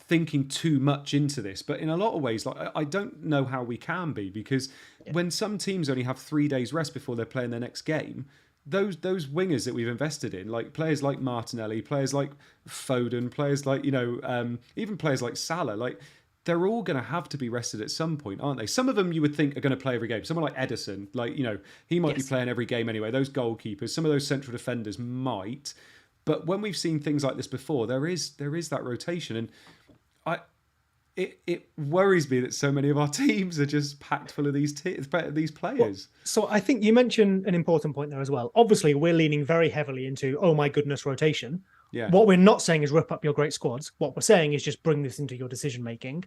thinking too much into this, but in a lot of ways, like, I don't know how we can be, because when some teams only have 3 days rest before they're playing their next game, those wingers that we've invested in, like players like Martinelli, players like Foden, players like even players like Salah, like, they're all going to have to be rested at some point, aren't they? Some of them you would think are going to play every game. Someone like Edison, like, he might be playing every game anyway. Those goalkeepers, some of those central defenders might. But when we've seen things like this before, there is that rotation, and it worries me that so many of our teams are just packed full of these players. Well, so I think you mentioned an important point there as well. Obviously, we're leaning very heavily into, oh my goodness, rotation. Yeah. What we're not saying is rip up your great squads. What we're saying is just bring this into your decision making.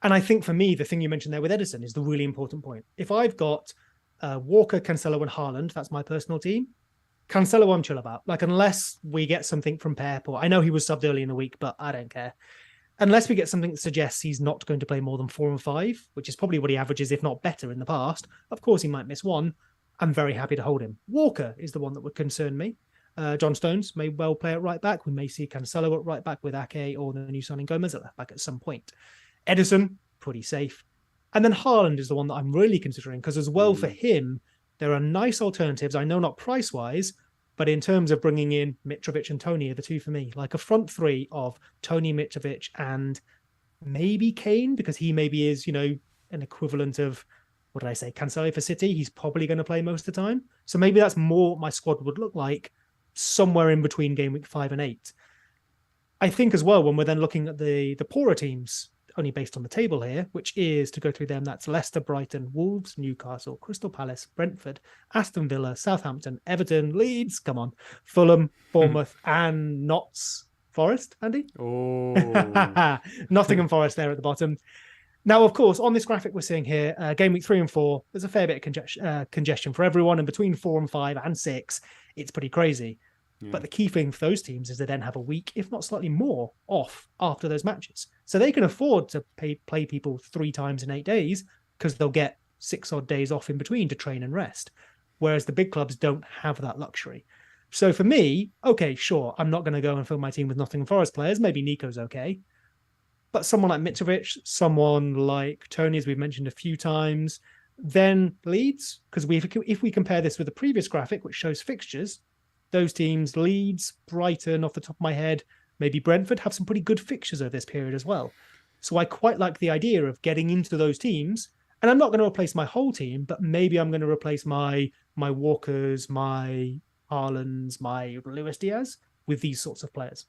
And I think for me, the thing you mentioned there with Edison is the really important point. If I've got Walker, Cancelo, and Haauland, that's my personal team. Cancelo, I'm chill about. Like, unless we get something from Pep, or I know he was subbed early in the week, but I don't care. unless we get something that suggests he's not going to play more than 4 and 5, which is probably what he averages, if not better, in the past. Of course, he might miss one. I'm very happy to hold him. Walker is the one that would concern me. John Stones may well play at right back. We may see Cancelo at right back with Ake or the new signing Gomez at left back at some point. Edison, pretty safe. And then Haauland is the one that I'm really considering, because as well for him, there are nice alternatives. I know not price-wise, but in terms of bringing in Mitrovic and Tony are the two for me. Like a front three of Tony, Mitrovic, and maybe Kane, because he maybe is, an equivalent of, what did I say, Cancelo for City. He's probably going to play most of the time. So maybe that's more what my squad would look like, somewhere in between game week 5 and 8. I think as well, when we're then looking at the poorer teams, only based on the table here, which is to go through them, that's Leicester, Brighton, Wolves, Newcastle, Crystal Palace, Brentford, Aston Villa, Southampton, Everton, Leeds, come on, Fulham, Bournemouth, and Notts Forest, Andy? Oh. Nottingham Forest there at the bottom. Now, of course, on this graphic we're seeing here, game week 3 and 4, there's a fair bit of congestion for everyone, and between 4 and 5 and 6, it's pretty crazy. Yeah. But the key thing for those teams is they then have a week, if not slightly more, off after those matches. So they can afford to play people 3 times in 8 days, because they'll get 6 odd days off in between to train and rest. Whereas the big clubs don't have that luxury. So for me, okay, sure, I'm not going to go and fill my team with Nottingham Forest players. Maybe Nico's okay. But someone like Mitrovic, someone like Tony, as we've mentioned a few times, then Leeds, because if we compare this with the previous graphic, which shows fixtures, those teams, Leeds, Brighton, off the top of my head, maybe Brentford, have some pretty good fixtures over this period as well. So I quite like the idea of getting into those teams. And I'm not going to replace my whole team, but maybe I'm going to replace my Walkers, my Haarlands, my Luis Diaz with these sorts of players.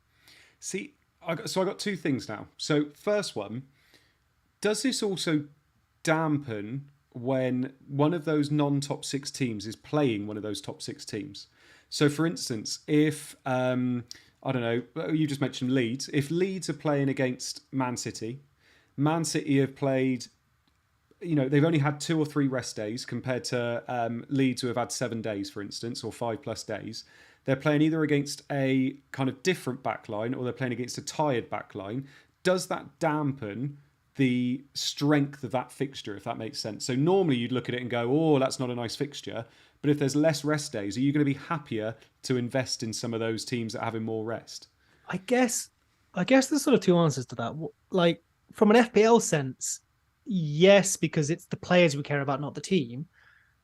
See, I got 2 things now. So first one, does this also dampen when one of those non-top 6 teams is playing one of those top 6 teams? So, for instance, if, I don't know, you just mentioned Leeds. If Leeds are playing against Man City have played, they've only had 2 or 3 rest days compared to Leeds who have had 7 days, for instance, or 5+ days. They're playing either against a kind of different backline or they're playing against a tired backline. Does that dampen the strength of that fixture, if that makes sense? So normally you'd look at it and go, oh, that's not a nice fixture. But if there's less rest days, are you going to be happier to invest in some of those teams that are having more rest? I guess there's sort of 2 answers to that. Like, from an FPL sense, yes, because it's the players we care about, not the team.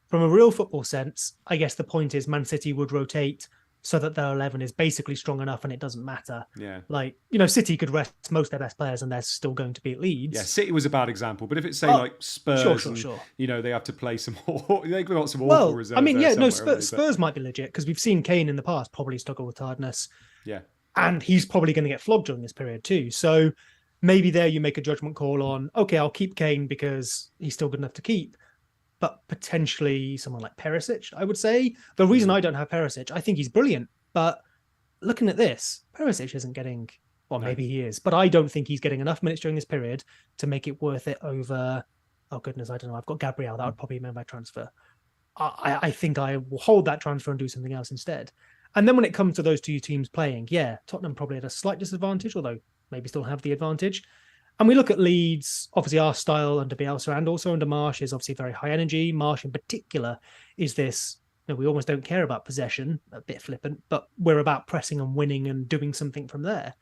From a real football sense, I guess the point is Man City would rotate so that their 11 is basically strong enough and it doesn't matter. Yeah. Like, City could rest most of their best players and they're still going to be at Leeds. Yeah, City was a bad example, but if it's, say, like Spurs, sure. They have to play some more, they've got some awful reserves. I mean, Spurs might be legit, because we've seen Kane in the past probably struggle with tiredness. Yeah. And he's probably going to get flogged during this period too. So maybe there you make a judgment call on, okay, I'll keep Kane because he's still good enough to keep. But potentially someone like Perisic, I would say. The reason I don't have Perisic, I think he's brilliant. But looking at this, Perisic isn't getting, maybe he is, but I don't think he's getting enough minutes during this period to make it worth it over, oh goodness, I don't know. I've got Gabriel. That would probably make my transfer. I think I will hold that transfer and do something else instead. And then when it comes to those 2 teams playing, yeah, Tottenham probably at a slight disadvantage, although maybe still have the advantage. And we look at Leeds, obviously our style under Bielsa and also under Marsch is obviously very high energy. Marsch in particular is this, we almost don't care about possession, a bit flippant, but we're about pressing and winning and doing something from there.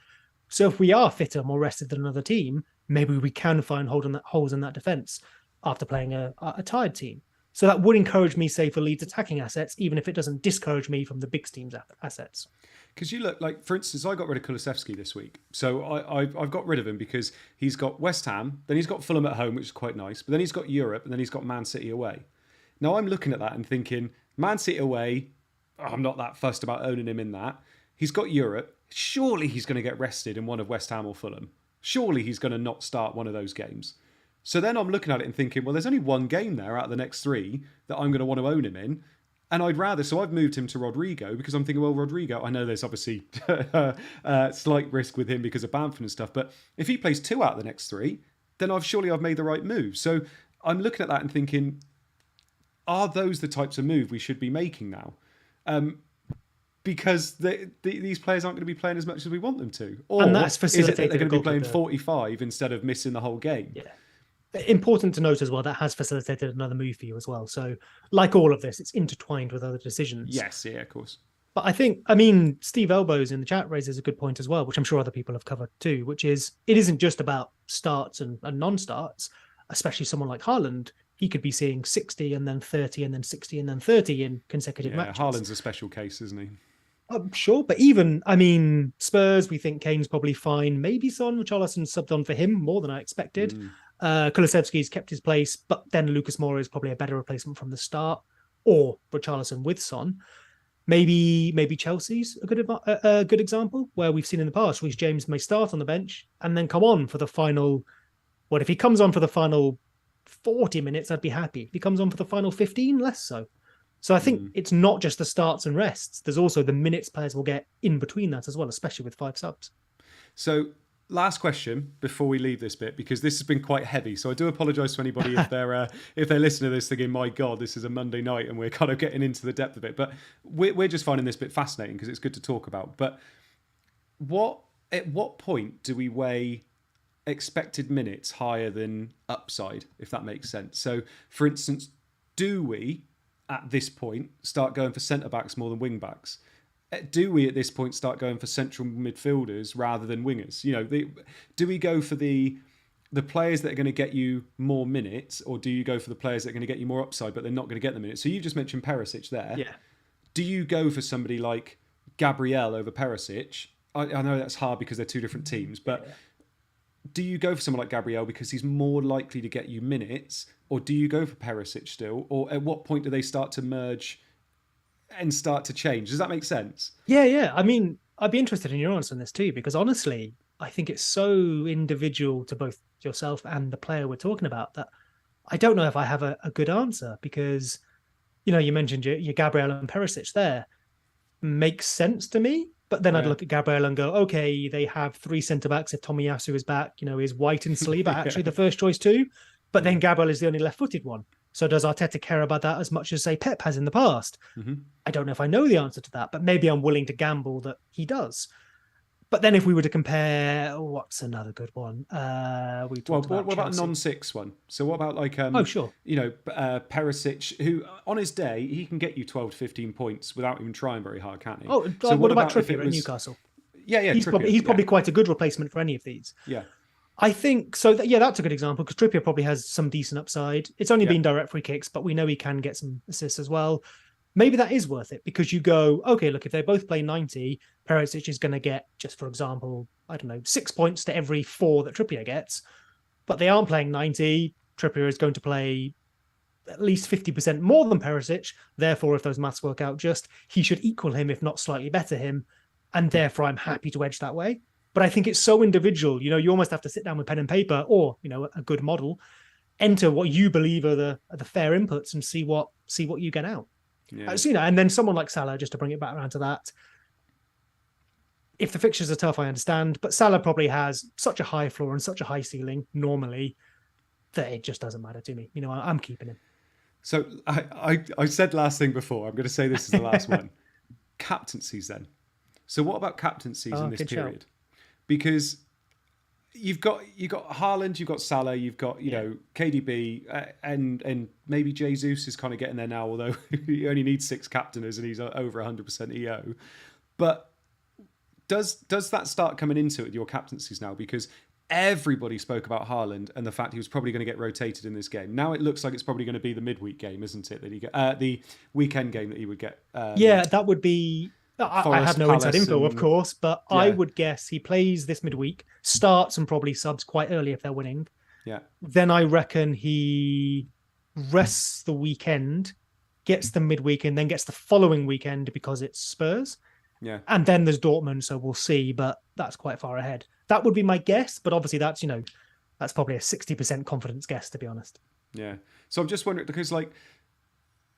So if we are fitter, more rested than another team, maybe we can find holes in that defence after playing a tired team. So that would encourage me, say, for Leeds attacking assets, even if it doesn't discourage me from the big team's assets. Because you look, like, for instance, I got rid of Kulusevski this week. So I've got rid of him because he's got West Ham, then he's got Fulham at home, which is quite nice, but then he's got Europe, and then he's got Man City away. Now I'm looking at that and thinking, Man City away, I'm not that fussed about owning him in that. He's got Europe. Surely he's going to get rested in one of West Ham or Fulham. Surely he's going to not start one of those games. So then I'm looking at it and thinking, well, there's only one game there out of the next 3 that I'm going to want to own him in. And I'd rather, so I've moved him to Rodrigo because I'm thinking, well, Rodrigo, I know there's obviously slight risk with him because of Bamford and stuff, but if he plays 2 out of the next 3, then I've made the right move. So I'm looking at that and thinking, are those the types of move we should be making now? because these players aren't going to be playing as much as we want them to? Or And that's is it that facilitated they're going to be playing goalkeeper. 45 instead of missing the whole game? Yeah. Important to note as well, that has facilitated another move for you as well. So, like all of this, it's intertwined with other decisions. Yes, yeah, of course. But I mean, Steve Elbows in the chat raises a good point as well, which I'm sure other people have covered too, which is it isn't just about starts and non-starts, especially someone like Haauland. He could be seeing 60 and then 30 and then 60 and then 30 in consecutive Yeah, matches. Haaland's a special case, isn't he? I'm sure, but even, I mean, Spurs, we think Kane's probably fine. Maybe Son, Richarlison subbed on for him more than I expected. Kulusevski's kept his place, but then Lucas Moura is probably a better replacement from the start, or Richarlison with Son. Maybe Chelsea's a good example where we've seen in the past, Reece James may start on the bench and then come on for the final. What if he comes on for the final 40 minutes? I'd be happy. If he comes on for the final 15, less so. So I think it's not just the starts and rests. There's also the minutes players will get in between that as well, especially with 5 subs. So last question before we leave this bit, because this has been quite heavy. So I do apologise to anybody if they're listening to this thinking, my God, this is a Monday night and we're kind of getting into the depth of it. But we're just finding this bit fascinating because it's good to talk about. But at what point do we weigh expected minutes higher than upside, if that makes sense? So, for instance, do we, at this point, start going for centre-backs more than wing-backs? Do we, at this point, start going for central midfielders rather than wingers? You know, do we go for the players that are going to get you more minutes, or do you go for the players that are going to get you more upside, but they're not going to get the minutes? So you just mentioned Perisic there. Yeah. Do you go for somebody like Gabriel over Perisic? I know that's hard because they're two different teams, but do you go for someone like Gabriel because he's more likely to get you minutes, or do you go for Perisic still? Or at what point do they start to merge and start to change? Does that make sense? Yeah. I mean, I'd be interested in your answer on this too, because honestly, I think it's so individual to both yourself and the player we're talking about that I don't know if I have a good answer, because, you know, you mentioned your Gabriel and Perisic there. Makes sense to me. But then I'd look at Gabriel and go, okay, they have 3 centre-backs if Tomiyasu is back. You know, is White and Saliba actually the first choice too? But then Gabriel is the only left-footed one. So does Arteta care about that as much as, say, Pep has in the past? I don't know if I know the answer to that, but maybe I'm willing to gamble that he does. But then if we were to compare, what's another good one? What about a non-6 one? So what about like, sure. You know, Perisic, who on his day, he can get you 12 to 15 points without even trying very hard, can't he? So what about Trippier at Newcastle? Yeah, he's probably quite a good replacement for any of these. Yeah. I think so. That's a good example because Trippier probably has some decent upside. It's only been direct free kicks, but we know he can get some assists as well. Maybe that is worth it because you go, okay, look, if they both play 90, Perisic is going to get, just for example, I don't know, 6 points to every 4 that Trippier gets, but they aren't playing 90. Trippier is going to play at least 50% more than Perisic. Therefore, if those maths work out he should equal him, if not slightly better him. And therefore, I'm happy to edge that way. But I think it's so individual. You know, you almost have to sit down with pen and paper or, you know, a good model, enter what you believe are the fair inputs and see what you get out. Yeah. So, you know, and then someone like Salah, just to bring it back around to that, if the fixtures are tough, I understand, but Salah probably has such a high floor and such a high ceiling normally that it just doesn't matter to me. You know, I'm keeping him. So I said last thing before. I'm going to say this is the last one. Captaincies then. So what about captaincies in this period? Because you've got Haauland, you've got Salah, you've got you know KDB, and maybe Jesus is kind of getting there now, although he only needs 6 captainers and he's over 100% EO. But does that start coming into it with your captaincies now? Because everybody spoke about Haauland and the fact he was probably going to get rotated in this game. Now it looks like it's probably going to be the midweek game, isn't it? That he get the weekend game that he would get. That would be. I have no inside info, of course, but I would guess he plays this midweek, starts and probably subs quite early if they're winning. Yeah. Then I reckon he rests the weekend, gets the midweek, and then gets the following weekend because it's Spurs. Yeah. And then there's Dortmund, so we'll see, but that's quite far ahead. That would be my guess, but obviously that's, you know, that's probably a 60% confidence guess, to be honest. Yeah. So I'm just wondering, because like,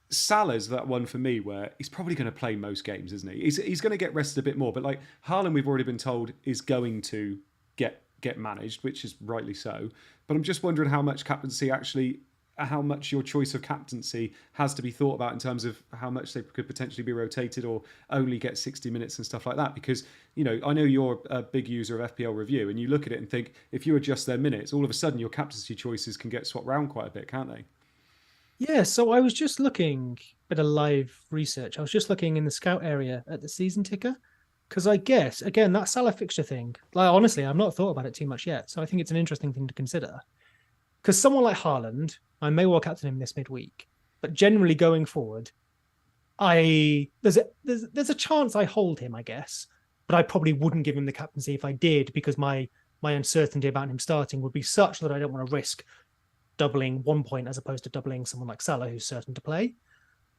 Salah's that one for me where he's probably going to play most games, isn't he? He's going to get rested a bit more, but like Haauland, we've already been told is going to get managed, which is rightly so. But I'm just wondering how much captaincy actually how much your choice of captaincy has to be thought about in terms of how much they could potentially be rotated or only get 60 minutes and stuff like that. Because, I know you're a big user of FPL Review, and you look at it and think, if you adjust their minutes, all of a sudden your captaincy choices can get swapped around quite a bit, can't they? Yeah, so I was just looking, bit of live research. I was just looking in the scout area at the season ticker. Because I guess, again, that Salah fixture thing, like honestly, I've not thought about it too much yet. So I think it's an interesting thing to consider. Because someone like Haauland, I may well captain him this midweek, but generally going forward, there's a chance I hold him, I guess, but I probably wouldn't give him the captaincy if I did, because my uncertainty about him starting would be such that I don't want to risk doubling 1 point as opposed to doubling someone like Salah who's certain to play.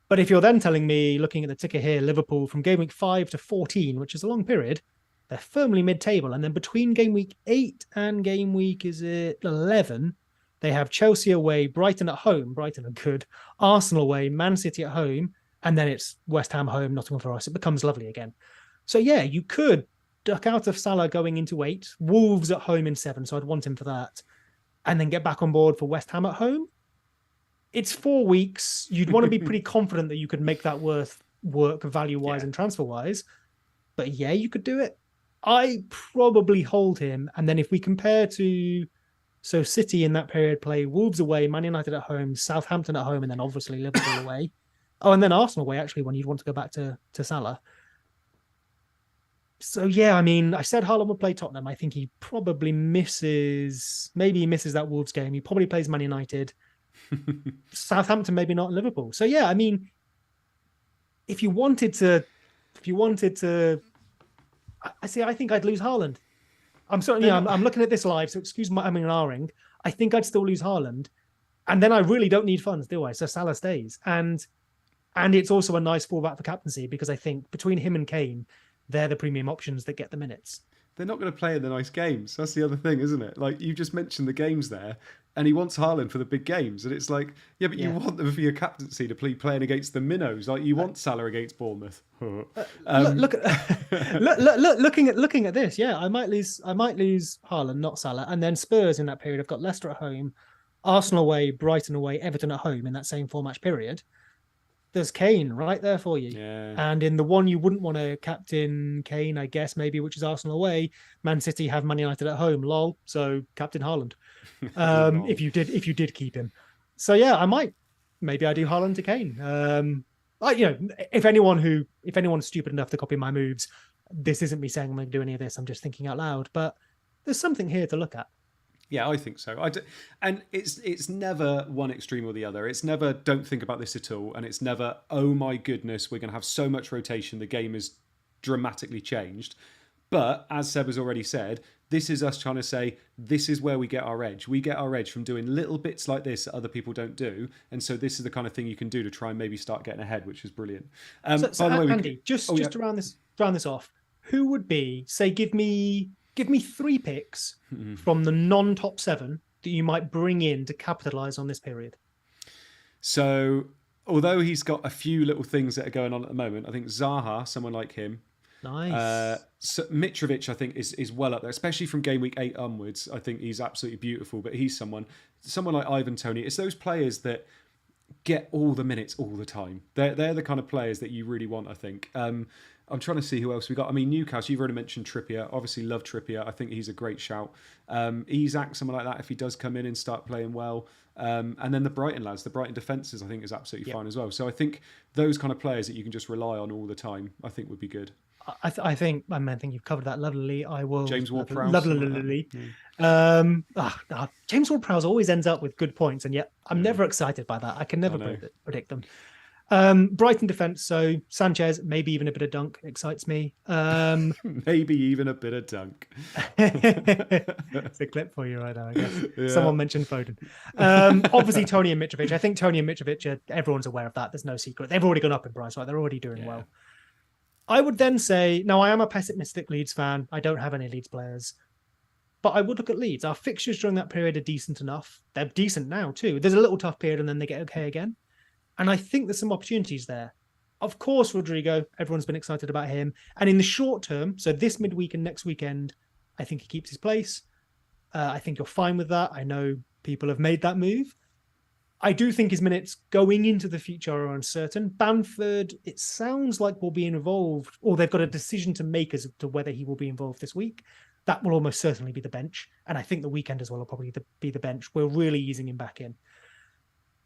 But if you're then telling me, looking at the ticker here, Liverpool from game week 5 to 14, which is a long period, they're firmly mid-table, and then between game week 8 and game week 11, they have Chelsea away, Brighton at home. Brighton are good. Arsenal away, Man City at home, and then it's West Ham home, Nottingham Forest. It becomes lovely again. So yeah, you could duck out of Salah going into 8, Wolves at home in 7, so I'd want him for that, and then get back on board for West Ham at home. It's 4 weeks. You'd want to be pretty confident that you could make that work value-wise and transfer-wise. But yeah, you could do it. I probably hold him. And then if we compare to... So City in that period play Wolves away, Man United at home, Southampton at home, and then obviously Liverpool away. Oh, and then Arsenal away, actually, when you'd want to go back to Salah. So yeah, I mean, I said Haauland would play Tottenham. I think he probably misses that Wolves game. He probably plays Man United. Southampton, maybe not Liverpool. So yeah, I mean, if you wanted to, I think I'd lose Haauland. I'm certainly, I'm looking at this live, so excuse my ahhing. I think I'd still lose Haauland, and then I really don't need funds, do I? So Salah stays, and it's also a nice fallback for captaincy, because I think between him and Kane, they're the premium options that get the minutes. They're not going to play in the nice games. That's the other thing, isn't it? Like, you just mentioned the games there, and he wants Haauland for the big games. And it's like, yeah, but you want them for your captaincy to be playing against the minnows. Like, you want Salah against Bournemouth. Looking at this, yeah, I might lose Haauland, not Salah. And then Spurs in that period have got Leicester at home, Arsenal away, Brighton away, Everton at home in that same 4-match period. There's Kane right there for you. Yeah. And in the one you wouldn't want to captain Kane, I guess, maybe, which is Arsenal away, Man City have Man United at home. Lol. So captain Haauland. if you did keep him. So yeah, I do Haauland to Kane. If anyone's stupid enough to copy my moves, this isn't me saying I'm going to do any of this. I'm just thinking out loud. But there's something here to look at. Yeah, I think so. And it's never one extreme or the other. It's never don't think about this at all, and it's never, oh my goodness, we're going to have so much rotation, the game is dramatically changed. But as Seb has already said, this is us trying to say this is where we get our edge. We get our edge from doing little bits like this that other people don't do, and so this is the kind of thing you can do to try and maybe start getting ahead, which is brilliant. By the way, Andy, just to round this off, who would be, say, give me 3 picks from the non-top 7 that you might bring in to capitalize on this period. So, although he's got a few little things that are going on at the moment, I think Zaha, someone like him. Nice. So Mitrovic, I think, is well up there, especially from game week 8 onwards. I think he's absolutely beautiful, but he's someone like Ivan Toney. It's those players that get all the minutes all the time. They're the kind of players that you really want, I think. I'm trying to see who else we got. I mean, Newcastle, you've already mentioned Trippier. Obviously, love Trippier. I think he's a great shout. Isak, someone like that, if he does come in and start playing well. And then the Brighton lads, the Brighton defences, I think is absolutely fine as well. So I think those kind of players that you can just rely on all the time, I think would be good. I think you've covered that lovely. I will. James Ward-Prowse. Lovely. James Ward-Prowse always ends up with good points, and yet I'm never excited by that. I can never predict them. Brighton defense, so Sanchez, maybe even a bit of Dunk excites me. Maybe even a bit of Dunk. It's a clip for you right now, I guess. Yeah. Someone mentioned Foden. Obviously, Toney and Mitrovic. I think Toney and Mitrovic, everyone's aware of that. There's no secret. They've already gone up in price, right? They're already doing well. I would then say, no, I am a pessimistic Leeds fan. I don't have any Leeds players. But I would look at Leeds. Our fixtures during that period are decent enough. They're decent now, too. There's a little tough period, and then they get okay again. And I think there's some opportunities there. Of course, Rodrigo, everyone's been excited about him. And in the short term, so this midweek and next weekend, I think he keeps his place. I think you're fine with that. I know people have made that move. I do think his minutes going into the future are uncertain. Bamford, it sounds like will be involved, or they've got a decision to make as to whether he will be involved this week. That will almost certainly be the bench. And I think the weekend as well will probably be the bench. We're really easing him back in.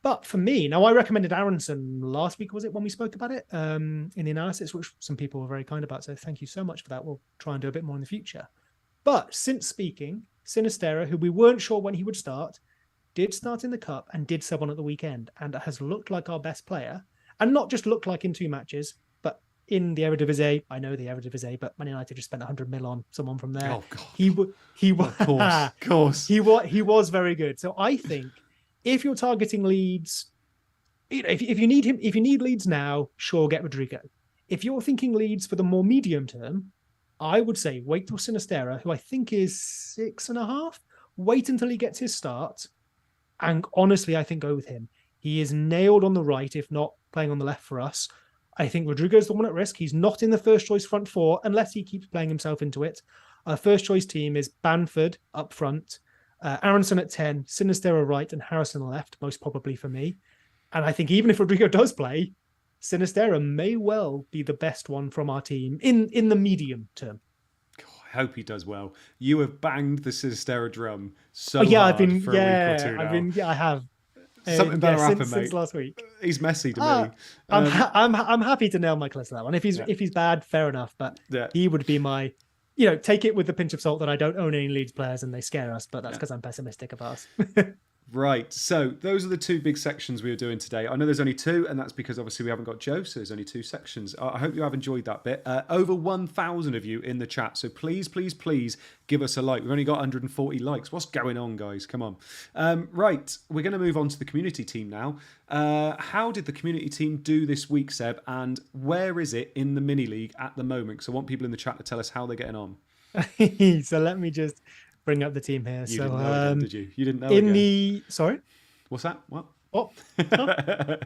But for me, now I recommended Aronson last week, was it, when we spoke about it in the analysis, which some people were very kind about. So thank you so much for that. We'll try and do a bit more in the future. But since speaking, Sinistera, who we weren't sure when he would start, did start in the cup and did sub on at the weekend and has looked like our best player. And not just looked like in 2 matches, but in the Eredivisie. I know the Eredivisie, but Man United just spent 100 mil on someone from there. Oh, God. He was, of course. He was very good. So I think if you're targeting Leeds, if you need him, if you need Leeds now, sure, get Rodrigo. If you're thinking Leeds for the more medium term, I would say wait till Sinistera, who I think is 6.5. Wait until he gets his start. And honestly, I think go with him. He is nailed on the right, if not playing on the left for us. I think Rodrigo's the one at risk. He's not in the first choice front four unless he keeps playing himself into it. Our first choice team is Bamford up front, Aronson at 10, Sinistera right, and Harrison left, most probably for me. And I think even if Rodrigo does play, Sinistera may well be the best one from our team in the medium term. I hope he does well. You have banged the Sinistera drum so hard for a week or two now. I have. Something better happened, mate. Since last week. He's messy to me. I'm happy to nail my class to that one. If he's bad, fair enough. But he would be my, take it with a pinch of salt that I don't own any Leeds players and they scare us. But that's because I'm pessimistic of ours. Right, so those are the 2 big sections we were doing today. I know there's only 2, and that's because obviously we haven't got Joe, so there's only 2 sections. I hope you have enjoyed that bit. Over 1,000 of you in the chat, so please give us a like. We've only got 140 likes. What's going on, guys? Come on. Right, we're going to move on to the community team now. How did the community team do this week, Seb, and where is it in the mini league at the moment? So I want people in the chat to tell us how they're getting on. So let me just bring up the team here. You didn't know again, did you? You didn't know again. Sorry? What's that? What? Oh,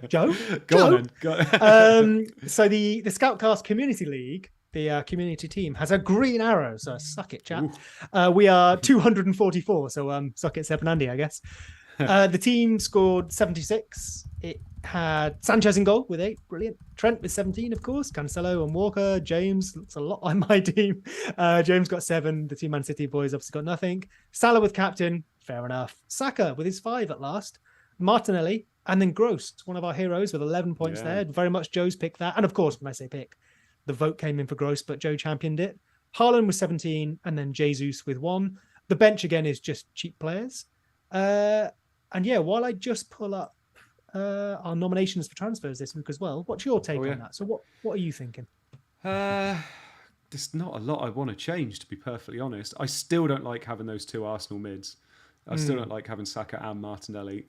Joe? Go on. So the Scoutcast Community League, the community team, has a green arrow. So suck it, chat. We are 244. So suck it, Seb and Andy, I guess. The team scored 76. It had Sanchez in goal with 8. Brilliant. Trent with 17, of course. Cancelo and Walker. James looks a lot like my team. James got 7. The 2 Man City boys obviously got nothing. Salah with captain. Fair enough. Saka with his 5 at last. Martinelli. And then Gross, one of our heroes with 11 points there. Very much Joe's pick that. And of course, when I say pick, the vote came in for Gross, but Joe championed it. Haauland with 17. And then Jesus with 1. The bench, again, is just cheap players. And while I just pull up our nominations for transfers this week as well, what's your take on that? So what are you thinking? There's not a lot I want to change, to be perfectly honest. I still don't like having those 2 Arsenal mids. I still don't like having Saka and Martinelli.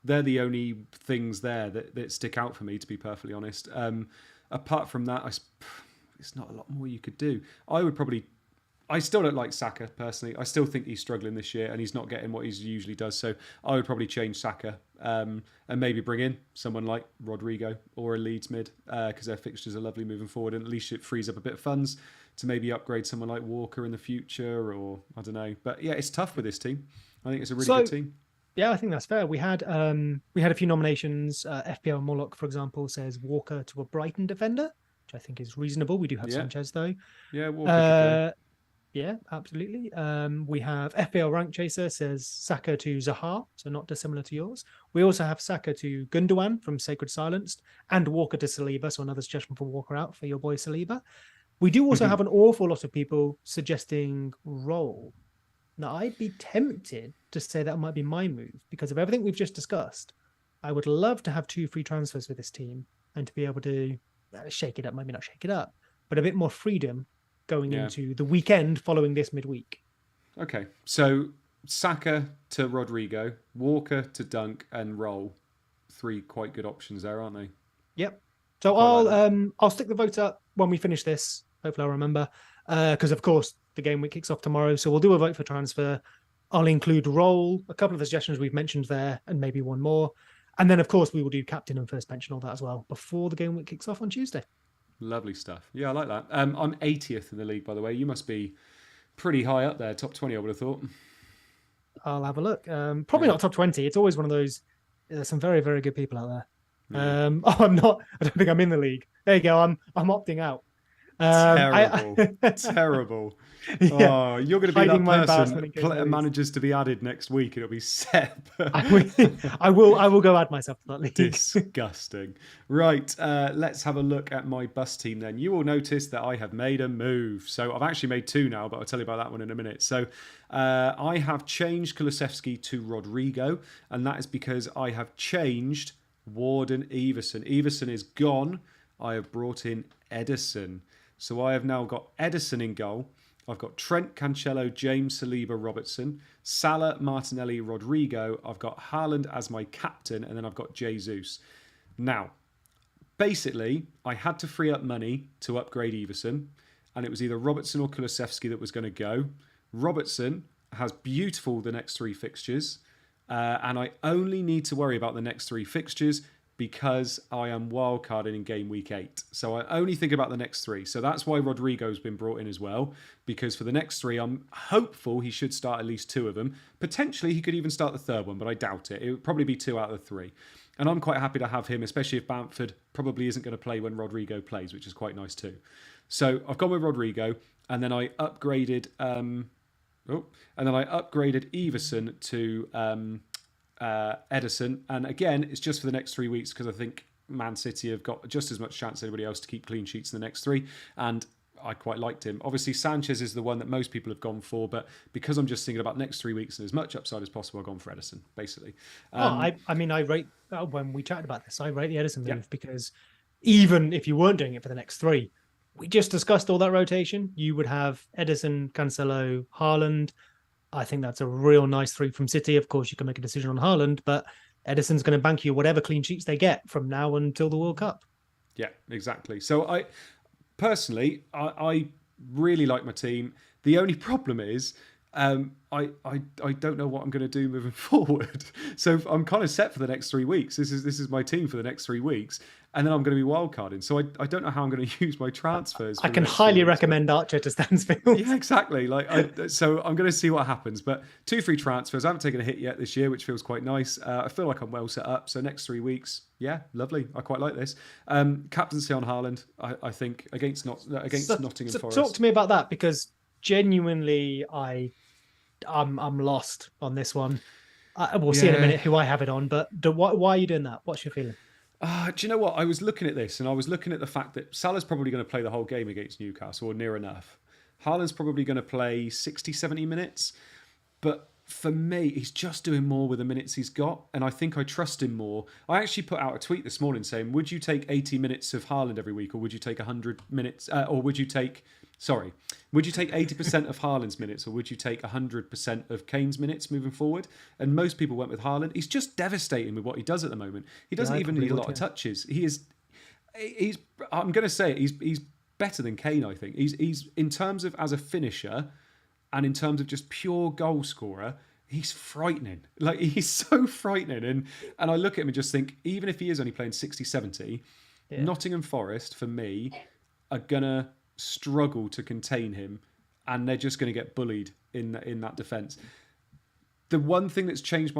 They're the only things there that stick out for me, to be perfectly honest. Apart from that, it's not a lot more you could do. I still don't like Saka, personally. I still think he's struggling this year and he's not getting what he usually does. So I would probably change Saka and maybe bring in someone like Rodrigo or a Leeds mid because their fixtures are lovely moving forward. And at least it frees up a bit of funds to maybe upgrade someone like Walker in the future or I don't know. But yeah, it's tough with this team. I think it's a really good team. Yeah, I think that's fair. We had a few nominations. FPL Moloch, for example, says Walker to a Brighton defender, which I think is reasonable. We do have Sanchez, though. Yeah, Walker. Yeah, absolutely. We have FPL Rank Chaser says Saka to Zaha, so not dissimilar to yours. We also have Saka to Gundogan from Sacred Silenced and Walker to Saliba, so another suggestion for Walker out for your boy Saliba. We do also have an awful lot of people suggesting Roll. Now, I'd be tempted to say that might be my move because of everything we've just discussed. I would love to have 2 free transfers with this team and to be able to shake it up, maybe not shake it up, but a bit more freedom going into the weekend following this midweek. Okay, so Saka to Rodrigo, Walker to Dunk, and Roll. 3 quite good options there, aren't they? Yep. So I'll stick the vote up when we finish this. Hopefully I'll remember. Because of course the game week kicks off tomorrow. So we'll do a vote for transfer. I'll include Roll, a couple of the suggestions we've mentioned there, and maybe one more. And then of course we will do captain and first bench and all that as well before the game week kicks off on Tuesday. Lovely stuff. Yeah, I like that. I'm 80th in the league, by the way. You must be pretty high up there, top 20, I would have thought. I'll have a look. Probably not top 20. It's always one of those There's some very, very good people out there. Yeah. I'm not. I don't think I'm in the league. There you go. I'm opting out. Terrible. I Terrible. yeah, Oh, you're going to be hiding that my person embarrassment in case I lose. managers to be added next week. It'll be Seb. I will. I will go add myself to that league. Disgusting. Right, let's have a look at my bus team then. You will notice that I have made a move. So I've actually made two now, but I'll tell you about that one in a minute. So I have changed Kulusevski to Rodrigo, and that is because I have changed Ward and Everson. Everson is gone. I have brought in Edison. So I have now got Edison in goal. I've got Trent, Cancelo, James, Saliba, Robertson, Salah, Martinelli, Rodrigo. I've got Haauland as my captain, and then I've got Jesus. Now, basically, I had to free up money to upgrade Everson, and it was either Robertson or Kulusevski that was going to go. Robertson has beautiful the next three fixtures, and I only need to worry about the next three fixtures because I am wildcarding in game week 8. So I only think about the next three. So that's why Rodrigo's been brought in as well, because for the next three, I'm hopeful he should start at least two of them. Potentially, he could even start the third one, but I doubt it. It would probably be 2 out of the 3. And I'm quite happy to have him, especially if Bamford probably isn't going to play when Rodrigo plays, which is quite nice too. So I've gone with Rodrigo, and then I upgraded Everson to Edison, and again it's just for the next 3 weeks because I think Man City have got just as much chance as anybody else to keep clean sheets in the next 3, and I quite liked him. Obviously Sanchez is the one that most people have gone for, but because I'm just thinking about next 3 weeks and as much upside as possible, I've gone for Edison basically. I rate when we chatted about this, I rate the Edison move because even if you weren't doing it for the next 3, we just discussed all that rotation. You would have Edison, Cancelo, Haauland. I think that's a real nice 3 from City. Of course, you can make a decision on Haauland, but Edison's going to bank you whatever clean sheets they get from now until the World Cup. Yeah, exactly. So I personally really like my team. The only problem is I don't know what I'm going to do moving forward. So I'm kind of set for the next 3 weeks. This is my team for the next 3 weeks, and then I'm going to be wildcarding. So I don't know how I'm going to use my transfers. I can highly recommend Archer to Stansfield. Yeah, exactly. So I'm going to see what happens. But 2 free transfers. I haven't taken a hit yet this year, which feels quite nice. I feel like I'm well set up. So next 3 weeks, yeah, lovely. I quite like this. Captaincy on Haauland, I think against Nottingham Forest. Talk to me about that, because genuinely I'm lost on this one. We'll see in a minute who I have it on, but why are you doing that? What's your feeling? Do you know what? I was looking at this, and I was looking at the fact that Salah's probably going to play the whole game against Newcastle, or near enough. Haaland's probably going to play 60, 70 minutes. But for me, he's just doing more with the minutes he's got, and I think I trust him more. I actually put out a tweet this morning saying, would you take 80 minutes of Haaland every week, or would you take 100 minutes, or would you take 80% of Haaland's minutes, or would you take 100% of Kane's minutes moving forward? And most people went with Haaland. He's just devastating with what he does at the moment. He doesn't even need a lot of touches. He's I'm going to say it, he's better than Kane, I think. He's in terms of as a finisher and in terms of just pure goal scorer, he's frightening. Like, he's so frightening. And I look at him and just think, even if he is only playing 60, 70, Nottingham Forest, for me, are going to struggle to contain him, and they're just going to get bullied in that defence. The one thing that's changed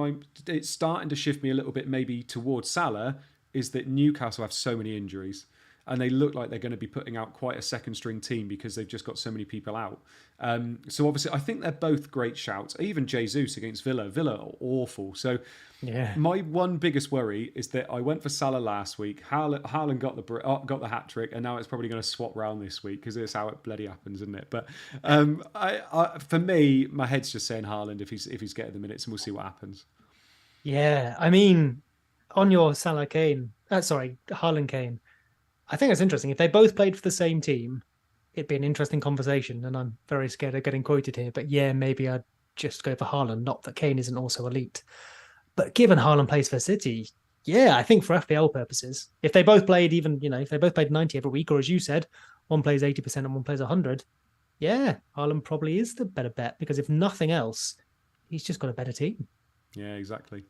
it's starting to shift me a little bit maybe towards Salah, is that Newcastle have so many injuries, and they look like they're going to be putting out quite a second string team because they've just got so many people out. So obviously I think they're both great shouts. Even Jesus against Villa are awful. So my one biggest worry is that I went for Salah last week. Haauland got the hat trick, and now it's probably going to swap round this week because it's how it bloody happens, isn't it? But for me, my head's just saying Haauland if he's getting the minutes, and we'll see what happens. Yeah, I mean, on your Haaland Kane, I think it's interesting. If they both played for the same team, it'd be an interesting conversation, and I'm very scared of getting quoted here. But yeah, maybe I'd just go for Haauland. Not that Kane isn't also elite. But given Haauland plays for City, yeah, I think for FPL purposes, if they both played if they both played 90 every week, or as you said, one plays 80% and one plays 100, yeah, Haauland probably is the better bet, because if nothing else, he's just got a better team. Yeah, exactly.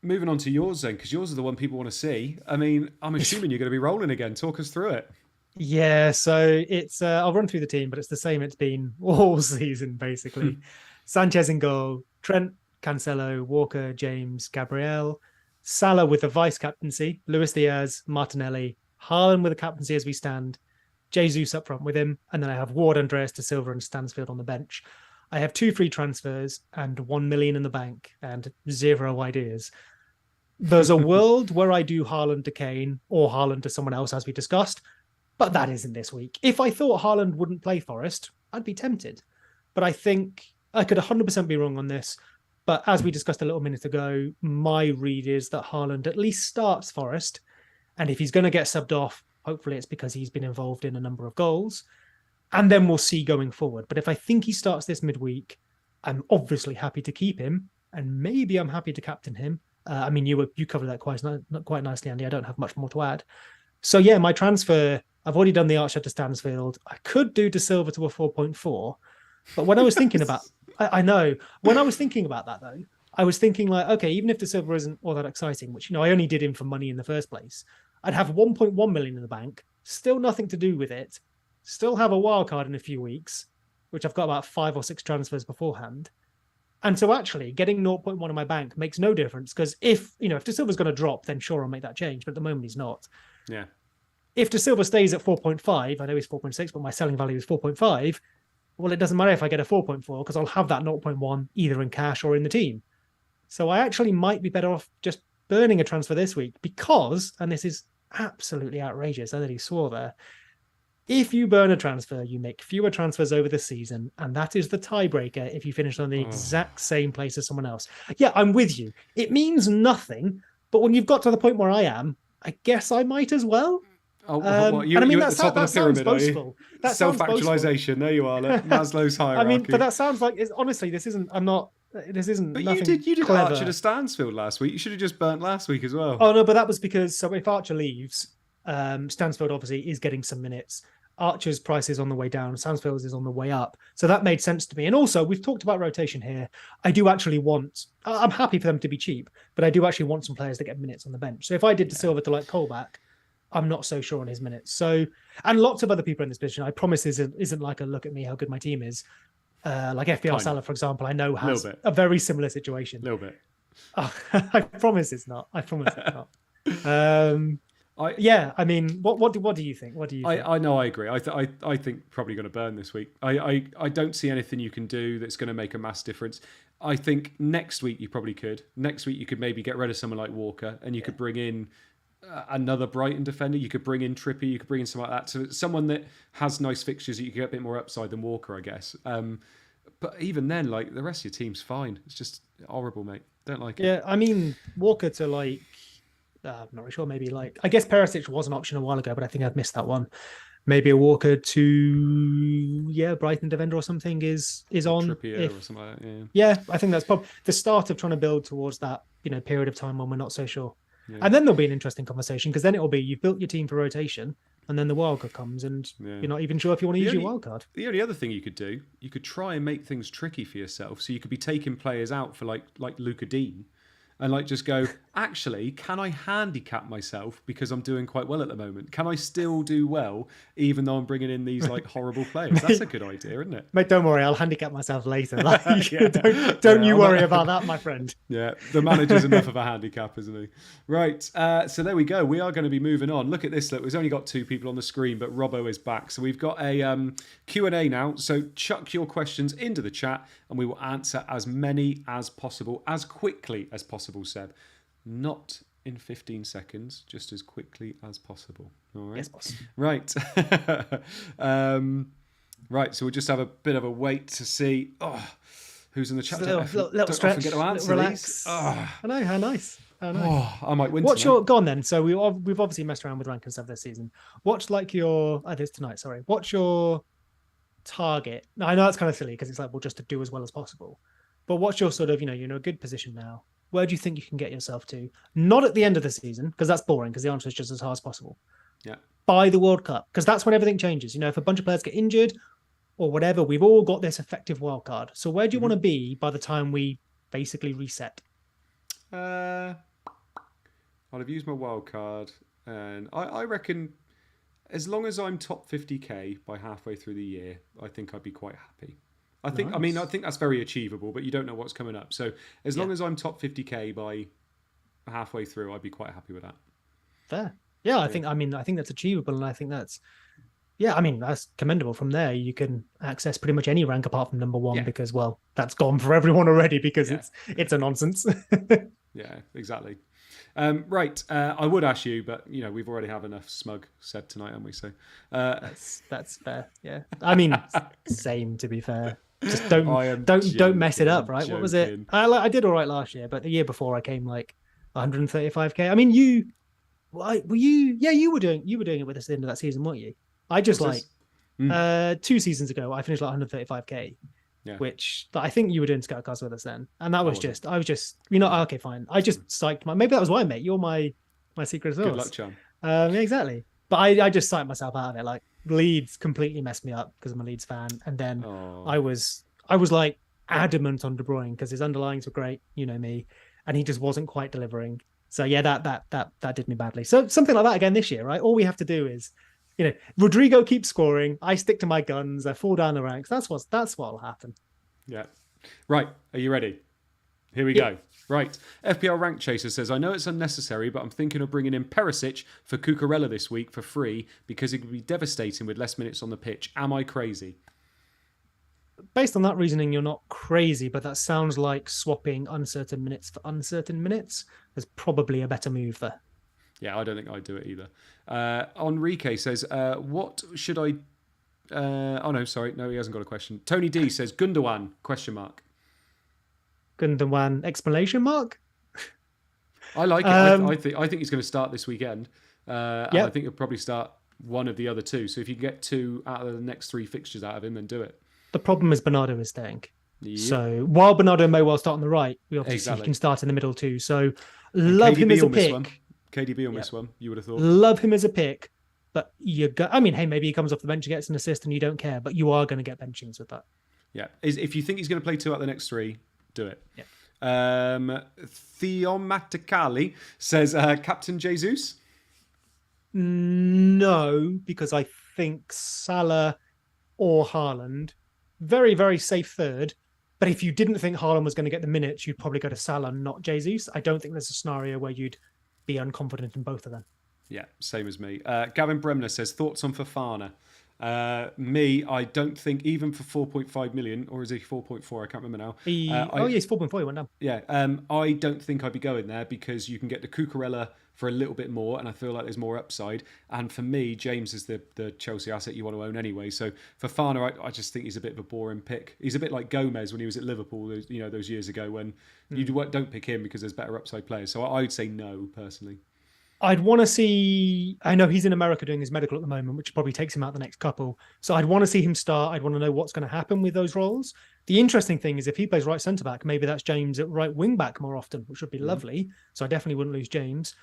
Moving on to yours then, because yours are the one people want to see. I mean, I'm assuming you're going to be rolling again. Talk us through it. Yeah, so it's I'll run through the team, but it's the same it's been all season, basically. Sanchez in goal, Trent, Cancelo, Walker, James, Gabriel, Salah with the vice captaincy, Luis Diaz, Martinelli, Haauland with the captaincy as we stand, Jesus up front with him, and then I have Ward, Andreas De Silva, and Stansfield on the bench. I have 2 free transfers and 1 million in the bank and 0 ideas. There's a world where I do Haauland to Kane or Haauland to someone else, as we discussed, but that isn't this week. If I thought Haauland wouldn't play Forest, I'd be tempted. But I think I could 100% be wrong on this. But as we discussed a little minute ago, my read is that Haauland at least starts Forest. And if he's going to get subbed off, hopefully it's because he's been involved in a number of goals. And then we'll see going forward. But if I think he starts this midweek, I'm obviously happy to keep him. And maybe I'm happy to captain him. I mean, you covered that quite nicely, Andy. I don't have much more to add. So yeah, my transfer, I've already done the Archer to Stansfield. I could do De Silva to a 4.4. But when I was thinking about, I know, when I was thinking about that though, I was thinking like, okay, even if De Silva isn't all that exciting, which, I only did him for money in the first place, I'd have 1.1 million in the bank, still nothing to do with it, still have a wild card in a few weeks, which I've got about 5 or 6 transfers beforehand. And so actually getting 0.1 in my bank makes no difference because if De Silva's going to drop, then sure, I'll make that change. But at the moment, he's not. Yeah. If De Silva stays at 4.5, I know he's 4.6, but my selling value is 4.5. Well, it doesn't matter if I get a 4.4 because I'll have that 0.1 either in cash or in the team. So I actually might be better off just burning a transfer this week because, and this is absolutely outrageous, I nearly swore there, if you burn a transfer, you make fewer transfers over the season, and that is the tiebreaker if you finish on the exact same place as someone else. Yeah, I'm with you. It means nothing, but when you've got to the point where I am, I guess I might as well. You're at the top of the pyramid, are you? Self-actualization. There you are. Look, Maslow's hierarchy. But that sounds like, honestly, this isn't. But you did clever. Archer to Stansfield last week. You should have just burnt last week as well. Oh no, but that was because if Archer leaves, Stansfield obviously is getting some minutes. Archer's price is on the way down. Stansfield's is on the way up. So that made sense to me. And also, we've talked about rotation here. I do actually I'm happy for them to be cheap, but I do actually want some players to get minutes on the bench. So if I did De Silva to like Colback, I'm not so sure on his minutes. So, and lots of other people in this position, I promise isn't like a look at me how good my team is. Like FPL Salah, for example, I know has a very similar situation. A little bit. Oh, I promise it's not. I promise it's not. I mean, what do you think? What do you think? I know, I agree. I think probably going to burn this week. I don't see anything you can do that's going to make a mass difference. I think next week you probably could. Next week you could maybe get rid of someone like Walker and you could bring in another Brighton defender. You could bring in Trippier. You could bring in someone like that. So someone that has nice fixtures that you can get a bit more upside than Walker, I guess. But even then, like the rest of your team's fine. It's just horrible, mate. Don't like it. Yeah, I mean, Walker to like, I'm not really sure. Maybe like, I guess Perisic was an option a while ago, but I think I've missed that one. Maybe a Walker to Brighton defender or something is on. Trippier or something like that. Yeah, I think that's probably the start of trying to build towards that period of time when we're not so sure. Yeah. And then there'll be an interesting conversation because then it'll be you've built your team for rotation and then the wildcard comes and you're not even sure if you want to use your wildcard. The only other thing you could do, you could try and make things tricky for yourself. So you could be taking players out for like Luca Dean and like just go, actually, can I handicap myself because I'm doing quite well at the moment? Can I still do well even though I'm bringing in these like horrible players? That's a good idea, isn't it? Mate, don't worry, I'll handicap myself later. Like, don't you worry about that, my friend. Yeah, the manager's enough of a handicap, isn't he? Right, so there we go. We are going to be moving on. Look at this. Look, we've only got 2 people on the screen, but Robbo is back. So we've got a Q&A now. So chuck your questions into the chat and we will answer as many as possible, as quickly as possible, Seb. Not in 15 seconds, just as quickly as possible. All right. Yes, boss. Right. Right. So we'll just have a bit of a wait to see who's in the chat. Little stretch, get to answer relax. I know, how nice. I might win. Go on then. So we've obviously messed around with rank and stuff this season. What's like your? This tonight. Sorry. What's your target? Now I know it's kind of silly because it's like just to do as well as possible. But what's your sort of you're in a good position now. Where do you think you can get yourself to? Not at the end of the season, because that's boring, because the answer is just as hard as possible. Yeah. By the World Cup, because that's when everything changes. If a bunch of players get injured or whatever, we've all got this effective wild card. So where do you want to be by the time we basically reset? I'll have used my wild card, and I reckon as long as I'm top 50k by halfway through the year, I think I'd be quite happy. I think that's very achievable, but you don't know what's coming up. So as long as I'm top 50k by halfway through, I'd be quite happy with that. Fair. Yeah, I think that's achievable, and I think that's that's commendable. From there, you can access pretty much any rank apart from number 1 because, well, that's gone for everyone already because it's a nonsense. Yeah, exactly. Right, I would ask you, but we've already have enough smug said tonight, haven't we? So that's fair. Yeah, I mean, same to be fair. Just don't mess it up, right? Joking. What was it? I did all right last year, but the year before I came like 135k. I mean, you were doing it with us at the end of that season, weren't you? I just 2 seasons ago I finished like 135k. Yeah. Which I think you were doing Scoutcast with us then, and that was I was just okay, fine. I just psyched maybe that was why, mate. You're my secret sauce. Good luck, chum. Yeah, exactly. But I just psyched myself out of it. Like Leeds completely messed me up because I'm a Leeds fan, and then I was like adamant on De Bruyne because his underlyings were great, me, and he just wasn't quite delivering. So yeah, that did me badly. So something like that again this year, right? All we have to do is, Rodrigo keeps scoring. I stick to my guns. I fall down the ranks. That's what'll happen. Yeah. Right. Are you ready? Here we go. Right. FPL Rank Chaser says, I know it's unnecessary, but I'm thinking of bringing in Perisic for Cucurella this week for free because it would be devastating with less minutes on the pitch. Am I crazy? Based on that reasoning, you're not crazy, but that sounds like swapping uncertain minutes for uncertain minutes. There's probably a better move there. Yeah, I don't think I'd do it either. Enrique says, what should I... oh, no, sorry. No, he hasn't got a question. Tony D says, Gundogan, ? Gundogan, exclamation mark? I like it. I think he's going to start this weekend. And I think he'll probably start one of the other 2. So if you can get 2 out of the next 3 fixtures out of him, then do it. The problem is Bernardo is staying. Yep. So while Bernardo may well start on the right, we obviously he can start in the middle too. So love him as a pick. KDB will miss one, you would have thought. Love him as a pick, but maybe he comes off the bench and gets an assist and you don't care, but you are going to get benchings with that. Yeah. If you think he's going to play 2 out of the next 3, do it. Yeah. Theomaticali says, Captain Jesus? No, because I think Salah or Haauland, very, very safe third. But if you didn't think Haauland was going to get the minutes, you'd probably go to Salah, not Jesus. I don't think there's a scenario where you'd be unconfident in both of them. Yeah, same as me. Gavin Bremner says, thoughts on Fofana? Me, I don't think even for 4.5 million, or is he 4.4? I can't remember now. He's 4.4. He went down. Yeah, I don't think I'd be going there because you can get the Cucurella for a little bit more, and I feel like there's more upside. And for me, James is the Chelsea asset you want to own anyway. So Fofana, I just think he's a bit of a boring pick. He's a bit like Gomez when he was at Liverpool, those years ago when you don't pick him because there's better upside players. So I would say no, personally. I'd want to see... I know he's in America doing his medical at the moment, which probably takes him out the next couple. So I'd want to see him start. I'd want to know what's going to happen with those roles. The interesting thing is if he plays right centre-back, maybe that's James at right wing-back more often, which would be lovely. So I definitely wouldn't lose James.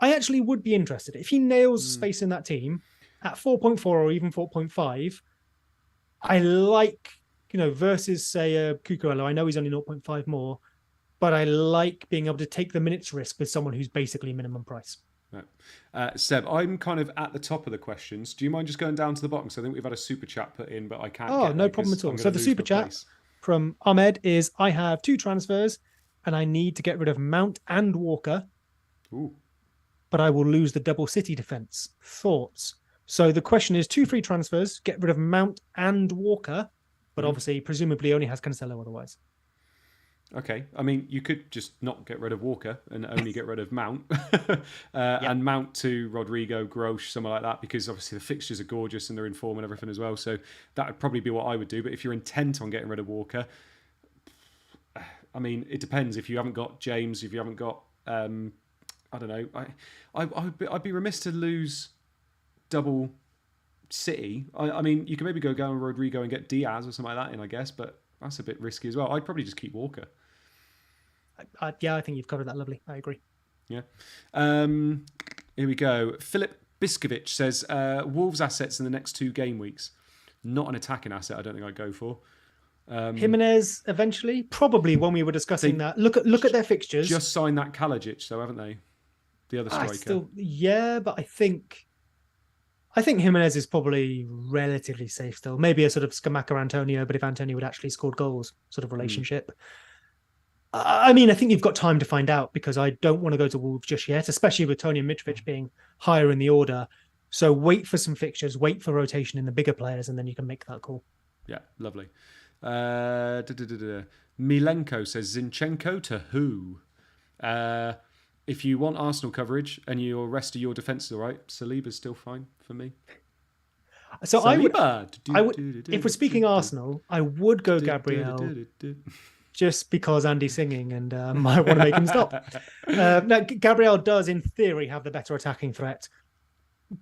I actually would be interested. If he nails space in that team at 4.4 or even 4.5, I like, versus, say, Cucurella. I know he's only 0.5 more, but I like being able to take the minutes risk with someone who's basically minimum price. Right. Seb, I'm kind of at the top of the questions. Do you mind just going down to the bottom? So I think we've had a super chat put in, but I can't. Oh, no problem at all. So the super chat from Ahmed is, I have 2 transfers and I need to get rid of Mount and Walker. Ooh. But I will lose the double City defense. Thoughts? So the question is 2 free transfers, get rid of Mount and Walker, but obviously, presumably only has Cancelo otherwise. Okay. I mean, you could just not get rid of Walker and only get rid of Mount and Mount to Rodrigo, Grosh, somewhere like that, because obviously the fixtures are gorgeous and they're in form and everything as well. So that would probably be what I would do. But if you're intent on getting rid of Walker, I mean, it depends. If you haven't got James, if you haven't got, I don't know. I'd be remiss to lose double City. I mean, you can maybe go down Rodrigo and get Diaz or something like that in, I guess, but that's a bit risky as well. I'd probably just keep Walker. I think you've covered that lovely. I agree. Yeah. Here we go. Philip Biskovich says, Wolves assets in the next 2 game weeks. Not an attacking asset, I don't think I'd go for. Jimenez eventually, probably when we were discussing that. Look at their fixtures. Just signed that Kalajic, though, haven't they? The other striker. But I think I think Jimenez is probably relatively safe still. Maybe a sort of Scamacca Antonio, but if Antonio would actually scored goals, sort of relationship. I mean, I think you've got time to find out because I don't want to go to Wolves just yet, especially with Tony and Mitrovic being higher in the order. So wait for some fixtures, wait for rotation in the bigger players, and then you can make that call. Yeah, lovely. Milenko says Zinchenko to who? If you want Arsenal coverage and your rest of your defence is all right, Saliba's still fine for me. So if we're speaking Arsenal, I would go Gabriel just because Andy's singing and I want to make him stop. Now, Gabriel does, in theory, have the better attacking threat.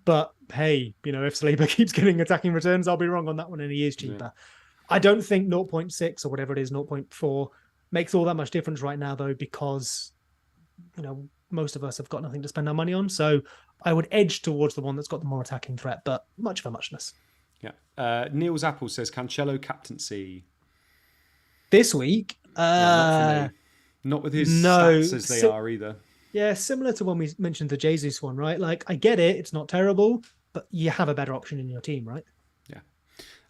But hey, if Saliba keeps getting attacking returns, I'll be wrong on that one, and he is cheaper. Yeah. I don't think 0.6 or whatever it is, 0.4 makes all that much difference right now, though, because most of us have got nothing to spend our money on. So I would edge towards the one that's got the more attacking threat, but much of a muchness. Yeah. Neil's Apple says Cancelo captaincy this week. Not for me. Not with his stats as they are either. Yeah, similar to when we mentioned the Jesus one, right? Like, I get it, it's not terrible, but you have a better option in your team, right? Yeah.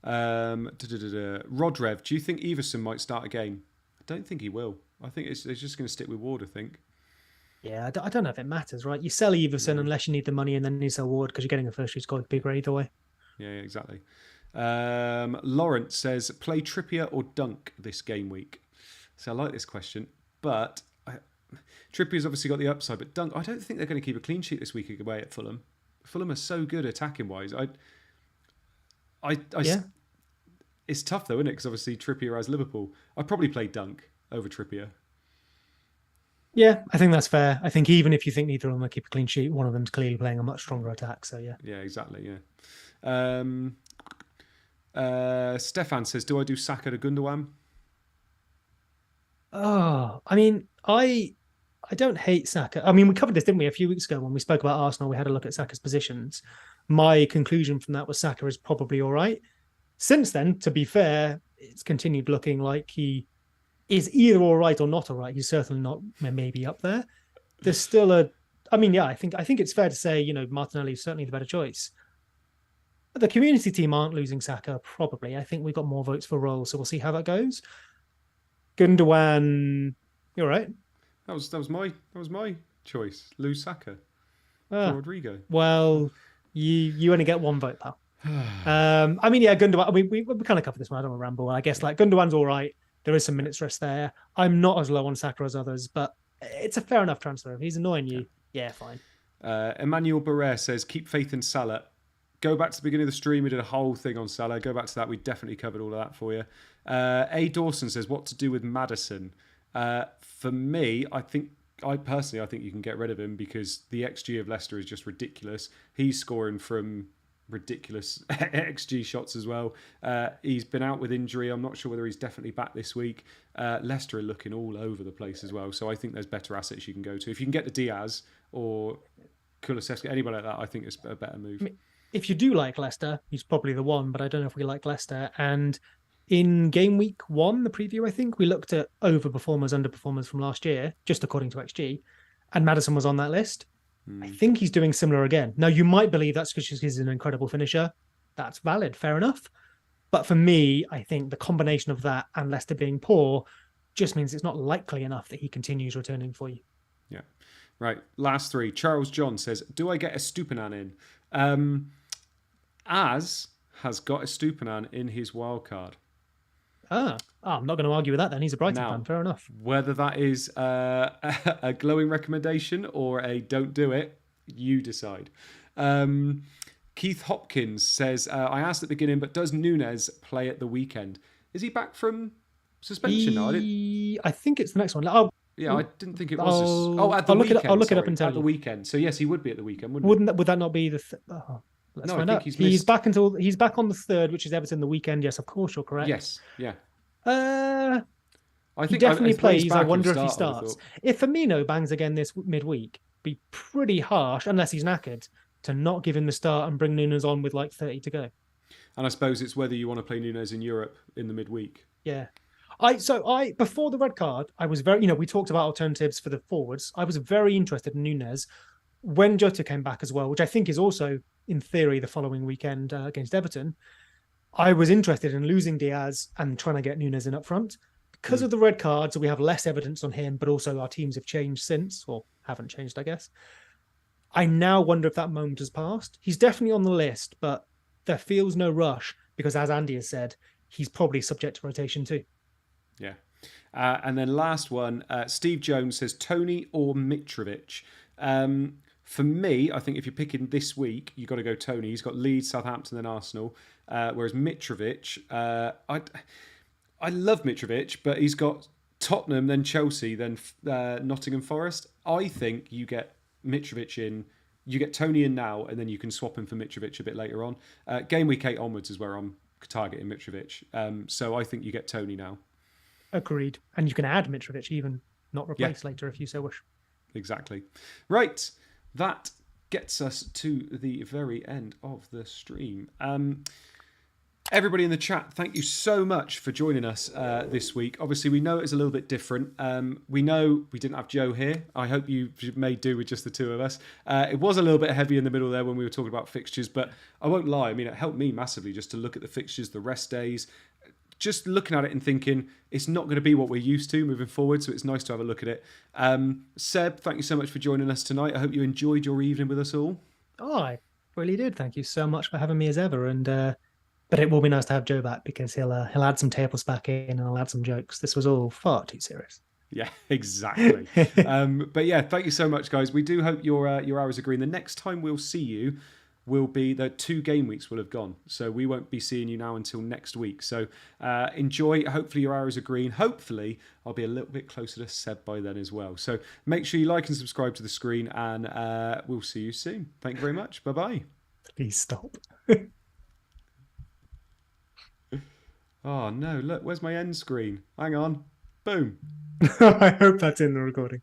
Rodrev, do you think Everson might start a game? I don't think he will. I think it's just going to stick with Ward, I think. Yeah, I don't know if it matters, right? You sell Everson unless you need the money, and then you sell Ward because you're getting a first who's got to be great either way. Yeah, exactly. Lawrence says, play Trippier or Dunk this game week? So I like this question, but Trippier's obviously got the upside, but Dunk, I don't think they're going to keep a clean sheet this week away at Fulham. Fulham are so good attacking-wise. Yeah. It's tough though, isn't it? Because obviously Trippier has Liverpool. I'd probably play Dunk over Trippier. Yeah, I think that's fair. I think even if you think neither of them will keep a clean sheet, one of them's clearly playing a much stronger attack. So yeah. Yeah, exactly. Yeah. Stefan says, "Do I do Saka to Gundogan?" Oh, I mean, I don't hate Saka. I mean, we covered this, didn't we, a few weeks ago when we spoke about Arsenal? We had a look at Saka's positions. My conclusion from that was Saka is probably all right. Since then, to be fair, it's continued looking like he is either all right or not all right. He's certainly not maybe up there. There's still I think it's fair to say, Martinelli is certainly the better choice. But the community team aren't losing Saka, probably. I think we've got more votes for Roll, so we'll see how that goes. Gundogan, you're right. That was my choice. Lose Saka for Rodrigo. Well, you only get one vote, pal. Gundogan. I mean, we kind of covered this one. I don't want to ramble. I guess Gundogan's all right. There is some minutes rest there. I'm not as low on Saka as others, but it's a fair enough transfer. If he's annoying you, yeah, fine. Emmanuel Barrere says, keep faith in Salah. Go back to the beginning of the stream. We did a whole thing on Salah. Go back to that. We definitely covered all of that for you. A. Dawson says, what to do with Maddison? For me, I think you can get rid of him because the XG of Leicester is just ridiculous. He's scoring from ridiculous XG shots as well. He's been out with injury. I'm not sure whether he's definitely back this week. Leicester are looking all over the place as well. So I think there's better assets you can go to. If you can get the Diaz or Kulusevski, anybody like that, I think it's a better move. If you do like Leicester, he's probably the one, but I don't know if we like Leicester. And in game week 1, the preview, I think, we looked at overperformers, underperformers from last year, just according to XG, and Maddison was on that list. I think he's doing similar again. Now, you might believe that's because he's an incredible finisher. That's valid, fair enough. But for me, I think the combination of that and Leicester being poor just means it's not likely enough that he continues returning for you. Yeah. Right. Last 3. Charles John says, do I get a Stupinan in? Az has got a Stupinan in his wildcard. I'm not going to argue with that then. He's a Brighton fan. Fair enough. Whether that is a glowing recommendation or a don't do it, you decide. Keith Hopkins says, I asked at the beginning, but does Nunes play at the weekend? Is he back from suspension? I think it's the next one. I didn't think it was. At the weekend. I'll look it up and tell you. At the weekend. So yes, he would be at the weekend, wouldn't he? Would that not be the... Let's find out. He's back on the 3rd, which is Everton the weekend. Yes, of course, you're correct. Yes, yeah. I think he definitely plays. I wonder if he starts. If Firmino bangs again this midweek, be pretty harsh, unless he's knackered, to not give him the start and bring Nunes on with 30 to go. And I suppose it's whether you want to play Nunes in Europe in the midweek. Yeah. I before the red card, I was very, we talked about alternatives for the forwards. I was very interested in Nunes. when Jota came back as well, which I think is also in theory the following weekend against Everton, I was interested in losing Diaz and trying to get Nunes in up front. Because of the red cards, we have less evidence on him, but also our teams have changed since, or haven't changed, I guess. I now wonder if that moment has passed. He's definitely on the list, but there feels no rush because, as Andy has said, he's probably subject to rotation too. Yeah. And then last one, Steve Jones says Tony or Mitrovic. For me, I think if you're picking this week, you've got to go Tony. He's got Leeds, Southampton, then Arsenal. Whereas Mitrovic, I love Mitrovic, but he's got Tottenham, then Chelsea, then Nottingham Forest. I think you get Mitrovic in, you get Tony in now, and then you can swap him for Mitrovic a bit later on. Game week 8 onwards is where I'm targeting Mitrovic. So I think you get Tony now. Agreed. And you can add Mitrovic, even not replace later if you so wish. Exactly. Right. That gets us to the very end of the stream. Everybody in the chat, thank you so much for joining us this week. Obviously, we know it's a little bit different. We know we didn't have Joe here. I hope you made do with just the two of us. It was a little bit heavy in the middle there when we were talking about fixtures, but I won't lie. I mean, it helped me massively just to look at the fixtures, the rest days, just looking at it and thinking it's not going to be what we're used to moving forward, so it's nice to have a look at it. Seb, thank you so much for joining us tonight. I hope you enjoyed your evening with us all. Oh, I really did. Thank you so much for having me as ever. And but it will be nice to have Joe back because he'll add some tables back in and I'll add some jokes. This was all far too serious. Yeah, exactly. But yeah, thank you so much, guys. We do hope your hours are green. The next time we'll see you will be the 2 game weeks will have gone. So we won't be seeing you now until next week. So enjoy. Hopefully your arrows are green. Hopefully I'll be a little bit closer to Seb by then as well. So make sure you like and subscribe to the screen and we'll see you soon. Thank you very much. Bye-bye. Please stop. Oh no, look, where's my end screen? Hang on. Boom. I hope that's in the recording.